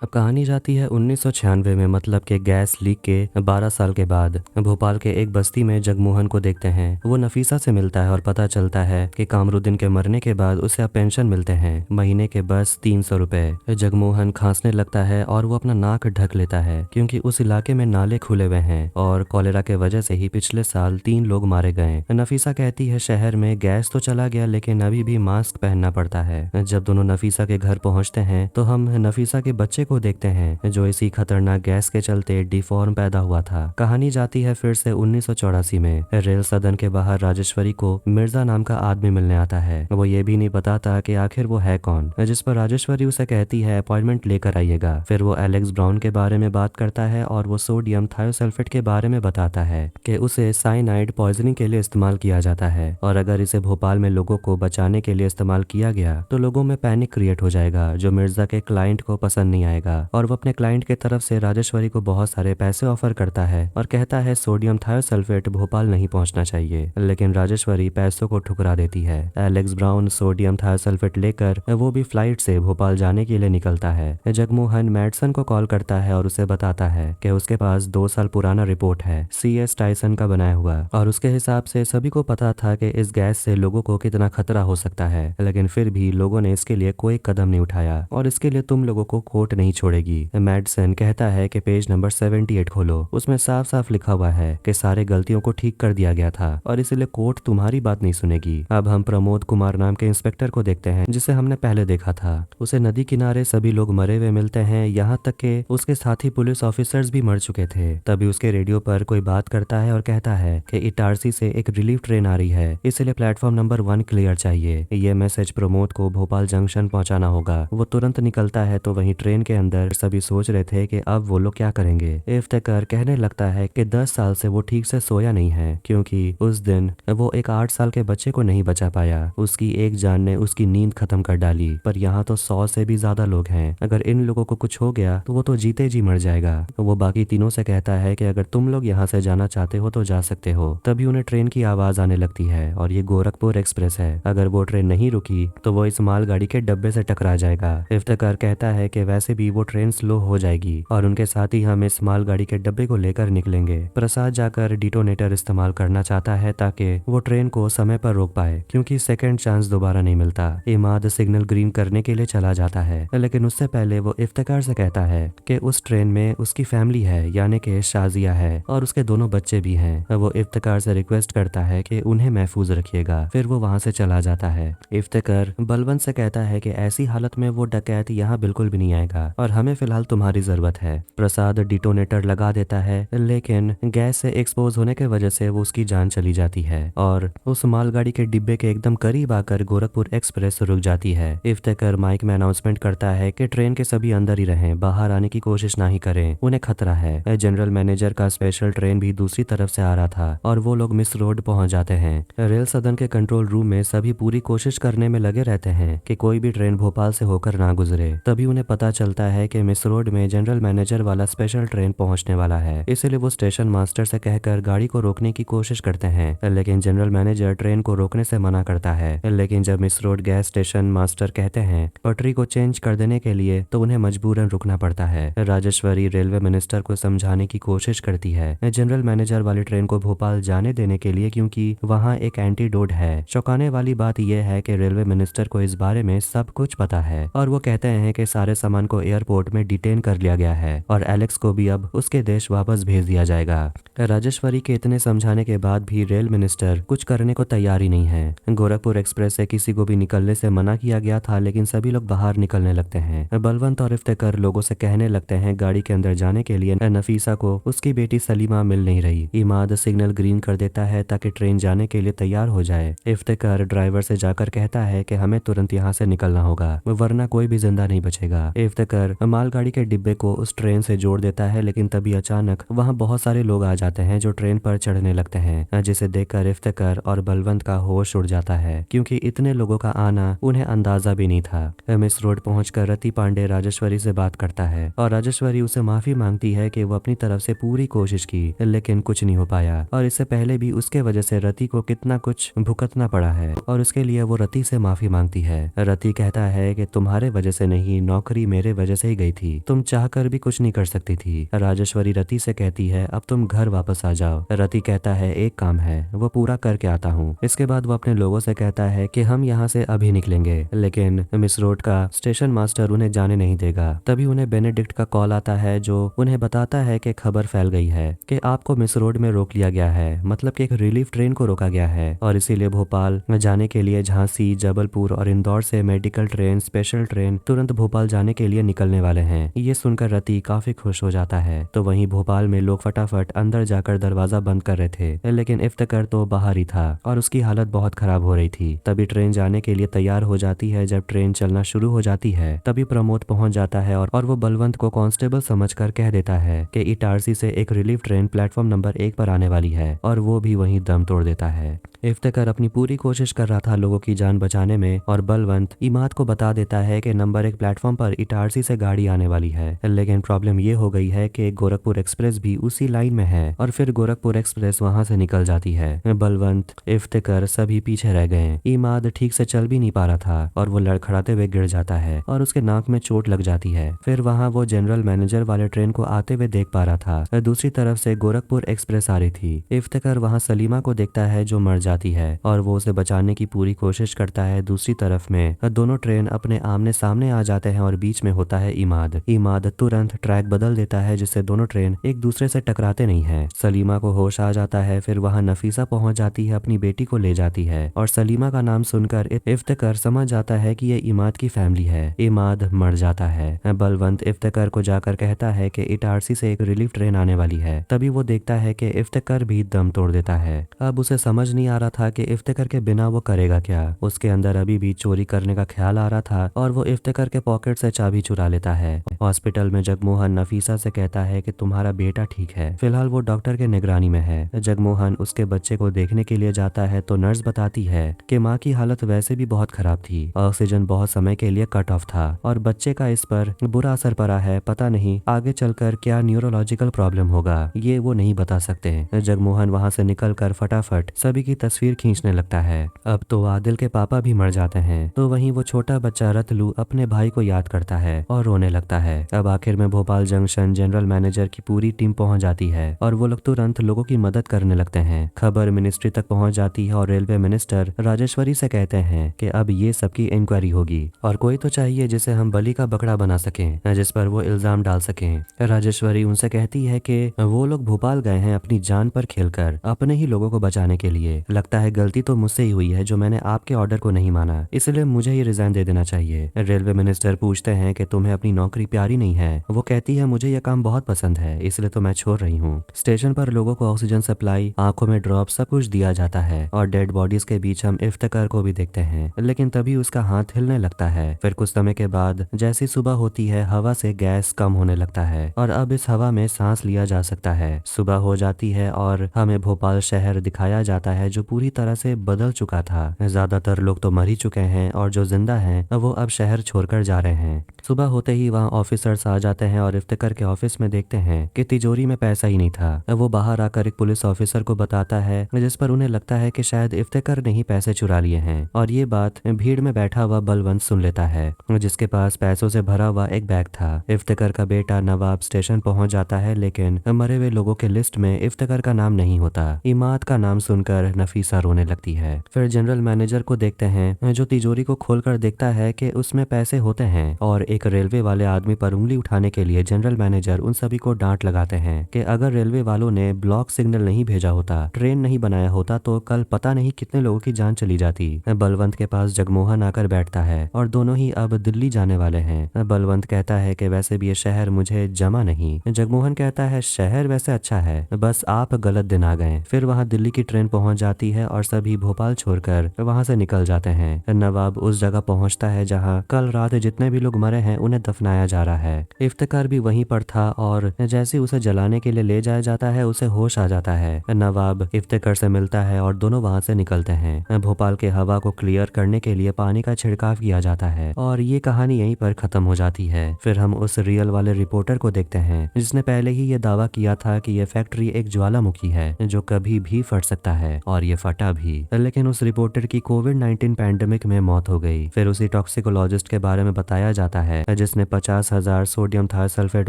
अब कहानी जाती है 1996 में, मतलब कि गैस लीक के 12 साल के बाद। भोपाल के एक बस्ती में जगमोहन को देखते हैं। वो नफीसा से मिलता है और पता चलता है कि कामरुद्दीन के मरने के बाद उसे अब पेंशन मिलते हैं, महीने के बस 300 रुपए। जगमोहन खांसने लगता है और वो अपना नाक ढक लेता है क्योंकि उस इलाके में नाले खुले हुए हैं और कॉलेरा के वजह से ही पिछले साल 3 लोग मारे गए। नफीसा कहती है शहर में गैस तो चला गया लेकिन अभी भी मास्क पहनना पड़ता है। जब दोनों नफीसा के घर पहुंचते हैं तो हम नफीसा के बच्चे को देखते हैं जो इसी खतरनाक गैस के चलते डिफॉर्म पैदा हुआ था। कहानी जाती है फिर से 1984 में। रेल सदन के बाहर राजेश्वरी को मिर्जा नाम का आदमी मिलने आता है। वो ये भी नहीं बताता कि आखिर वो है कौन, जिस पर राजेश्वरी उसे कहती है अपॉइंटमेंट लेकर आइएगा। फिर वो एलेक्स ब्राउन के बारे में बात करता है और वो सोडियम थायोसल्फेट के बारे में बताता है कि उसे साइनाइड पॉइजनिंग के लिए इस्तेमाल किया जाता है और अगर इसे भोपाल में लोगों को बचाने के लिए इस्तेमाल किया गया तो लोगों में पैनिक क्रिएट हो जाएगा जो मिर्जा के क्लाइंट को पसंद नहीं आएगा। और वो अपने क्लाइंट के तरफ से राजेश्वरी को बहुत सारे पैसे ऑफर करता है और कहता है सोडियम थायोसल्फेट भोपाल नहीं पहुंचना चाहिए, लेकिन राजेश्वरी पैसों को ठुकरा देती है। एलेक्स ब्राउन सोडियम थायोसल्फेट लेकर वो भी फ्लाइट से भोपाल जाने के लिए निकलता है। जगमोहन मैडसन को कॉल करता है और उसे बताता है कि उसके पास 2 साल पुराना रिपोर्ट है CS टाइसन का बनाया हुआ और उसके हिसाब से सभी को पता था कि इस गैस से लोगों को कितना खतरा हो सकता है, लेकिन फिर भी लोगों ने इसके लिए कोई कदम नहीं उठाया और इसके लिए तुम लोगों को कोर्ट नहीं छोड़ेगी। मैडसन कहता है कि पेज नंबर 78 खोलो, उसमें साफ साफ लिखा हुआ है कि सारे गलतियों को ठीक कर दिया गया था और इसलिए कोर्ट तुम्हारी बात नहीं सुनेगी। अब हम प्रमोद कुमार नाम के इंस्पेक्टर को देखते हैं जिसे हमने पहले देखा था। उसे नदी किनारे सभी लोग मरे हुए मिलते हैं, यहाँ तक कि उसके साथी पुलिस ऑफिसर्स भी मर चुके थे। तभी उसके रेडियो पर कोई बात करता है और कहता है कि इटारसी से एक रिलीफ ट्रेन आ रही है, इसलिए प्लेटफॉर्म नंबर 1 क्लियर चाहिए। ये मैसेज प्रमोद को भोपाल जंक्शन पहुंचाना होगा। वो तुरंत निकलता है तो वहीं ट्रेन के अंदर सभी सोच रहे थे कि अब वो लोग क्या करेंगे। इफ्तिकार कहने लगता है कि 10 साल से वो ठीक से सोया नहीं है क्योंकि उस दिन वो एक 8 साल के बच्चे को नहीं बचा पाया। उसकी एक जान ने उसकी नींद खत्म कर डाली, पर यहाँ तो 100 से भी ज्यादा लोग हैं। अगर इन लोगों को कुछ हो गया तो वो तो जीते जी मर जाएगा। वो बाकी तीनों से कहता है कि अगर तुम लोग यहाँ से जाना चाहते हो तो जा सकते हो। तभी उन्हें ट्रेन की आवाज आने लगती है और ये गोरखपुर एक्सप्रेस है। अगर वो ट्रेन नहीं रुकी तो वो इस मालगाड़ी के डब्बे से टकरा जाएगा। इफ्तिकार कहता है कि वैसे भी वो ट्रेन स्लो हो जाएगी और उनके साथ ही हम इस मालगाड़ी के डब्बे को लेकर निकलेंगे। प्रसाद जाकर डिटोनेटर इस्तेमाल करना चाहता है ताकि वो ट्रेन को समय पर रोक पाए क्योंकि सेकंड चांस दोबारा नहीं मिलता। इमाद सिग्नल ग्रीन करने के लिए चला जाता है, लेकिन उससे पहले वो इफ्तिकार से कहता है कि उस ट्रेन में उसकी फैमिली है, यानी कि शाजिया है और उसके दोनों बच्चे भी हैं। वो इफ्तिकार से रिक्वेस्ट करता है कि उन्हें महफूज रखिएगा। फिर वो वहां से चला जाता है। इफ्तिकार बलवंत से कहता है कि ऐसी हालत में वो डकैत यहाँ बिल्कुल भी नहीं आएगा और हमें फिलहाल तुम्हारी जरूरत है। प्रसाद डिटोनेटर लगा देता है, लेकिन गैस से एक्सपोज होने की वजह से वो उसकी जान चली जाती है और उस मालगाड़ी के डिब्बे के एकदम करीब आकर गोरखपुर एक्सप्रेस रुक जाती है। इफ्तिकार माइक में अनाउंसमेंट करता है कि ट्रेन के सभी अंदर ही रहें, बाहर आने की कोशिश ना ही करें, उन्हें खतरा है। जनरल मैनेजर का स्पेशल ट्रेन भी दूसरी तरफ से आ रहा था और वो लोग मिस रोड पहुंच जाते हैं। रेल सदन के कंट्रोल रूम में सभी पूरी कोशिश करने में लगे रहते हैं कि कोई भी ट्रेन भोपाल से होकर ना गुजरे। तभी उन्हें पता चलता है कि मिस रोड में जनरल मैनेजर वाला स्पेशल ट्रेन पहुंचने वाला है, इसलिए वो स्टेशन मास्टर से कहकर गाड़ी को रोकने की कोशिश करते हैं, लेकिन जनरल मैनेजर ट्रेन को रोकने से मना करता है। लेकिन जब miss road gas station master कहते हैं पटरी को चेंज कर देने के लिए तो उन्हें मजबूरन रुकना पड़ता है। राजेश्वरी रेलवे मिनिस्टर को समझाने की कोशिश करती है जनरल मैनेजर वाली ट्रेन को भोपाल जाने देने के लिए क्योंकि वहाँ एक एंटीडोट है। चौंकाने वाली बात यह है कि रेलवे मिनिस्टर को इस बारे में सब कुछ पता है और वो कहते हैं कि सारे सामान को एयरपोर्ट में डिटेन कर लिया गया है और एलेक्स को भी अब उसके देश वापस भेज दिया जाएगा। राजेश्वरी के इतने समझाने के बाद भी रेल मिनिस्टर कुछ करने को तैयार ही नहीं है। गोरखपुर एक्सप्रेस से किसी को भी निकलने से मना किया गया था, लेकिन सभी लोग बाहर निकलने लगते हैं। बलवंत और इफ्तिकार लोगों से कहने लगते हैं गाड़ी के अंदर जाने के लिए। नफीसा को उसकी बेटी सलीमा मिल नहीं रही। इमाद सिग्नल ग्रीन कर देता है ताकि ट्रेन जाने के लिए तैयार हो जाए। इफ्तिकार ड्राइवर से जाकर कहता है कि हमें तुरंत यहाँ से निकलना होगा वरना कोई भी जिंदा नहीं बचेगा। इफ्तिकार मालगाड़ी के डिब्बे को उस ट्रेन से जोड़ देता है, लेकिन तभी अचानक वहाँ बहुत सारे लोग आ जाते हैं जो ट्रेन पर चढ़ने लगते हैं, जिसे देखकर इफ्तिकार और बलवंत का होश उड़ जाता है क्योंकि इतने लोगों का आना उन्हें अंदाजा भी नहीं था। मिस रोड पहुंचकर रति पांडे राजेश्वरी से बात करता है और राजेश्वरी उसे माफी मांगती है कि वो अपनी तरफ से पूरी कोशिश की लेकिन कुछ नहीं हो पाया और इससे पहले भी उसके वजह से रति को कितना कुछ भुगतना पड़ा है और उसके लिए वो रति से माफी मांगती है। रति कहता है कि तुम्हारे वजह से नहीं, नौकरी मेरे वजह से ही गई थी, तुम चाहकर भी कुछ नहीं कर सकती थी। राजेश्वरी रति से कहती है अब तुम घर वापस आ जाओ। रति कहता है एक काम है, वो पूरा करके आता हूँ। इसके बाद वो अपने लोगों से कहता है कि हम यहाँ से अभी निकलेंगे, लेकिन मिस रोड का स्टेशन मास्टर उन्हें जाने नहीं देगा। तभी उन्हें बेनेडिक्ट का कॉल आता है जो उन्हें बताता है कि खबर फैल गई है कि आपको मिस रोड में रोक लिया गया है, मतलब कि एक रिलीफ ट्रेन को रोका गया है और इसीलिए भोपाल जाने के लिए झांसी, जबलपुर और इंदौर से मेडिकल ट्रेन, स्पेशल ट्रेन तुरंत भोपाल जाने के लिए निकलने वाले हैं। ये सुनकर रति काफी खुश हो जाता है। तो वहीं भोपाल में लोग फटाफट अंदर जाकर दरवाजा बंद कर रहे थे, लेकिन इफ्तिकार तो बाहर ही था और उसकी हालत बहुत खराब हो रही थी। तभी ट्रेन जाने के लिए तैयार हो जाती है। जब ट्रेन चलना शुरू हो जाती है तभी प्रमोद पहुंच जाता है और वो बलवंत को कांस्टेबल समझकर कह देता है कि इटारसी से एक रिलीफ ट्रेन प्लेटफॉर्म नंबर 1 पर आने वाली है और वो भी वहीं दम तोड़ देता है। इफ्तिकार अपनी पूरी कोशिश कर रहा था लोगों की जान बचाने में और बलवंत इमाद को बता देता है कि नंबर 1 प्लेटफॉर्म पर इटारसी से गाड़ी आने वाली है, लेकिन प्रॉब्लम ये हो गई है कि गोरखपुर एक्सप्रेस भी उसी लाइन में है और फिर गोरखपुर एक्सप्रेस वहां से निकल जाती है। बलवंत, इफ्तिकार सभी पीछे रह गए। इमाद ठीक से चल भी नहीं पा रहा था और वो लड़खड़ाते हुए गिर जाता है और उसके नाक में चोट लग जाती है। फिर वहां वो जनरल मैनेजर वाले ट्रेन को आते हुए देख पा रहा था। दूसरी तरफ से गोरखपुर एक्सप्रेस आ रही थी। इफ्तिकार वहां सलीमा को देखता है जो मर जाती है और वो उसे बचाने की पूरी कोशिश करता है। दूसरी तरफ में दोनों ट्रेन अपने आमने सामने आ जाते हैं और बीच में होता है इमाद। इमाद तुरंत ट्रैक बदल देता है जिससे दोनों ट्रेन एक दूसरे से टकराते नहीं है। सलीमा को होश आ जाता है। फिर वहां नफीसा पहुंच जाती है, अपनी बेटी को ले जाती है और सलीमा का नाम सुनकर इफ्तिकार समझ जाता है कि ये इमाद की फैमिली है। इमाद मर जाता है। बलवंत इफ्तिकार को जाकर कहता है कि इटारसी से एक रिलीफ ट्रेन आने वाली है। तभी वो देखता है कि इफ्तिकार भी दम तोड़ देता है। अब उसे समझ नहीं आ रहा था कि इफ्तिकार के बिना वो करेगा क्या। उसके अंदर अभी भी चोरी करने का ख्याल आ रहा था और वो इफ्तिकार के पॉकेट से चाबी चुरा लेता है। हॉस्पिटल में जगमोहन नफीसा से कहता है कि तुम्हारा बेटा ठीक है, फिलहाल वो डॉक्टर के निगरानी में है। जगमोहन उसके बच्चे को देखने के लिए जाता है तो नर्स बताती है कि माँ की हालत वैसे भी बहुत खराब थी, ऑक्सीजन बहुत समय के लिए कट ऑफ था और बच्चे का इस पर बुरा असर पड़ा है। पता नहीं आगे चलकर क्या न्यूरोलॉजिकल प्रॉब्लम होगा, ये वो नहीं बता सकते। जगमोहन वहां से निकलकर फटाफट सभी की तस्वीर खींचने लगता है। अब तो आदिल के पापा भी मर जाते हैं। तो वहीं वो छोटा बच्चा रतलू अपने भाई को याद करता है और रोने लगता है। अब आखिर में भोपाल जंक्शन जनरल मैनेजर की पूरी टीम पहुंच जाती है और वो लोग तुरंत लोगों की मदद करने लगते हैं। खबर मिनिस्ट्री तक पहुंच जाती है और रेलवे मिनिस्टर राजेश्वरी से कहते हैं कि अब ये सबकी इंक्वायरी होगी और कोई तो चाहिए जिसे हम बलि का बकरा बना सकें, जिस पर वो इल्जाम डाल सकें। राजेश्वरी उनसे कहती है कि वो लोग भोपाल गए हैं अपनी जान पर खेलकर, अपने ही लोगों को बचाने के लिए। लगता है गलती तो मुझसे ही हुई है जो मैंने आपके ऑर्डर को नहीं माना, इसलिए मुझे ही रिजाइन दे देना चाहिए। रेलवे मिनिस्टर पूछते हैं कि तुम्हें अपनी नौकरी प्यारी नहीं है। वो कहती है मुझे यह काम बहुत पसंद है, इसलिए तो मैं छोड़ रही हूँ। स्टेशन पर लोगों को ऑक्सीजन सप्लाई, आंखों में ड्रॉप, सब कुछ दिया जाता है और डेड बॉडीज के बीच हम इफ्तिकार को भी देखते हैं, लेकिन तभी उसका हाथ हिलने लगता है। फिर कुछ समय के बाद जैसी सुबह होती है हवा से गैस कम होने लगता है और अब इस हवा में सांस लिया जा सकता है। सुबह हो जाती है और हमें भोपाल शहर दिखाया जाता है जो पूरी तरह से बदल चुका था। ज्यादातर लोग तो मर ही चुके हैं और जो जिंदा हैं वो अब शहर छोड़कर जा रहे हैं। सुबह होते ही वहाँ ऑफिसर्स आ जाते हैं और इफ्तिकार के ऑफिस में देखते हैं कि तिजोरी में पैसा ही नहीं था। वो बाहर आकर एक पुलिस ऑफिसर को बताता है जिस पर उन्हें लगता है कि शायद इफ्तिकार ने ही पैसे चुरा लिए हैं और ये बात भीड़ में बैठा हुआ बलवंत सुन लेता है जिसके पास पैसों से भरा हुआ एक बैग था। इफ्तिकार का बेटा नवाब स्टेशन पहुंच जाता है लेकिन मरे हुए लोगों के लिस्ट में इफ्तिकार का नाम नहीं होता। इमाद का नाम सुनकर नफीसा रोने लगती है। फिर जनरल मैनेजर को देखते हैं जो तिजोरी को खोलकर देखता है कि उसमें पैसे होते हैं और एक रेलवे वाले आदमी पर उंगली उठाने के लिए जनरल मैनेजर उन सभी को डांट लगाते हैं कि अगर रेलवे वालों ने ब्लॉक सिग्नल नहीं भेजा होता, ट्रेन नहीं बनाया होता तो कल पता नहीं कितने लोगों की जान चली जाती। बलवंत के पास जगमोहन आकर बैठता है और दोनों ही अब दिल्ली जाने वाले हैं। बलवंत कहता है कि वैसे भी ये शहर मुझे जमा नहीं। जगमोहन कहता है शहर वैसे अच्छा है, बस आप गलत दिन आ गए। फिर वहाँ दिल्ली की ट्रेन पहुंच जाती है और सभी भोपाल छोड़कर वहाँ से निकल जाते हैं। नवाब उस जगह पहुंचता है जहाँ कल रात जितने भी लोग मरे हैं उन्हें दफनाया जा रहा है। इफ्तिकार भी वहीं पर था और जैसे उसे जलाने के लिए ले जाया जाता है उसे होश आ जाता है। नवाब इफ्तिकार से मिलता है और दोनों वहाँ से निकलते हैं। भोपाल के हवा को क्लियर करने के लिए पानी का छिड़काव किया जाता है और ये कहानी यहीं पर खत्म हो जाती है। फिर हम उस रियल वाले रिपोर्टर को देखते हैं जिसने पहले ही ये दावा किया था कि ये फैक्ट्री एक ज्वालामुखी है जो कभी भी फट सकता है और ये ये फटा भी। लेकिन उस रिपोर्टर की कोविड-19 पैंडेमिक में मौत हो गई। फिर उसी टॉक्सिकोलॉजिस्ट के बारे में बताया जाता है जिसने 50,000 सोडियम थायोसल्फेट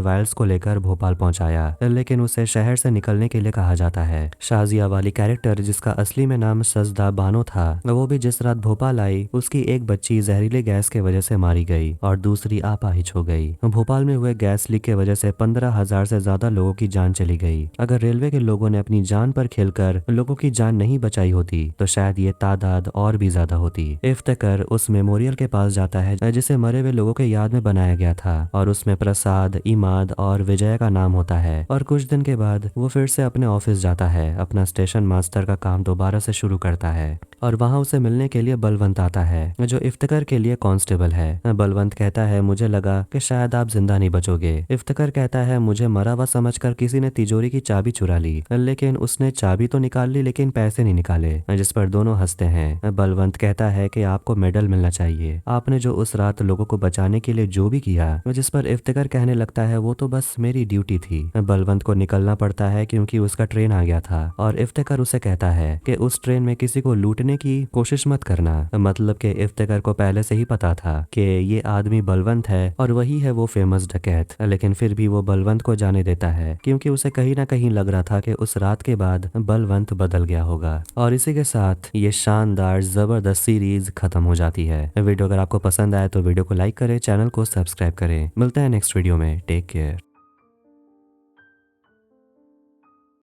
वायल्स को लेकर भोपाल पहुंचाया, लेकिन उसे शहर से निकलने के लिए कहा जाता है। शाजिया वाली कैरेक्टर, जिसका असली में नाम सजदा बानो था, वो भी जिस रात भोपाल आई उसकी एक बच्ची जहरीले गैस के वजह से मारी गई और दूसरी आपाहिज हो गई। भोपाल में हुए गैस लीक के वजह से 15,000 से ज्यादा लोगों की जान चली गई। अगर रेलवे के लोगों ने अपनी जान पर खेलकर लोगों की जान नहीं बचाई होती तो शायद ये तादाद और भी ज्यादा होती। इफ्तिकार उस मेमोरियल के पास जाता है जिसे मरे हुए लोगों के याद में बनाया गया था और उसमें प्रसाद, इमाद और विजय का नाम होता है। और कुछ दिन के बाद वो फिर से अपने ऑफिस जाता है, अपना स्टेशन मास्टर का काम दोबारा से शुरू करता है और वहां उसे मिलने के लिए बलवंत आता है जो इफ्तिकार के लिए कांस्टेबल है। बलवंत कहता है, मुझे लगा कि शायद आप जिंदा नहीं बचोगे। इफ्तिकार कहता है, मुझे मरा हुआ समझकर किसी ने तिजोरी की चाबी चुरा ली, लेकिन उसने चाबी तो निकाल ली लेकिन पैसे नहीं निकाले। जिस पर दोनों हंसते हैं। बलवंत कहता है कि आपको मेडल मिलना चाहिए, आपने जो उस रात लोगों को बचाने के लिए जो भी किया। जिस पर इफ्तिकार कहने लगता है, वो तो बस मेरी ड्यूटी थी। बलवंत को निकलना पड़ता है क्योंकि उसका ट्रेन आ गया था और इफ्तिकार उसे कहता है कि उस ट्रेन में किसी को लूटने की कोशिश मत करना। मतलब कि इफ्तिकार को पहले से ही पता था कि ये आदमी बलवंत है और वही है वो फेमस डकैत, लेकिन फिर भी वो बलवंत को जाने देता है क्योंकि उसे कहीं ना कहीं लग रहा था कि उस रात के बाद बलवंत बदल गया होगा। और इसी के साथ ये शानदार जबरदस्त सीरीज खत्म हो जाती है। वीडियो अगर आपको पसंद आए तो वीडियो को लाइक करें, चैनल को सब्सक्राइब करें। मिलते हैं नेक्स्ट वीडियो में। Take care.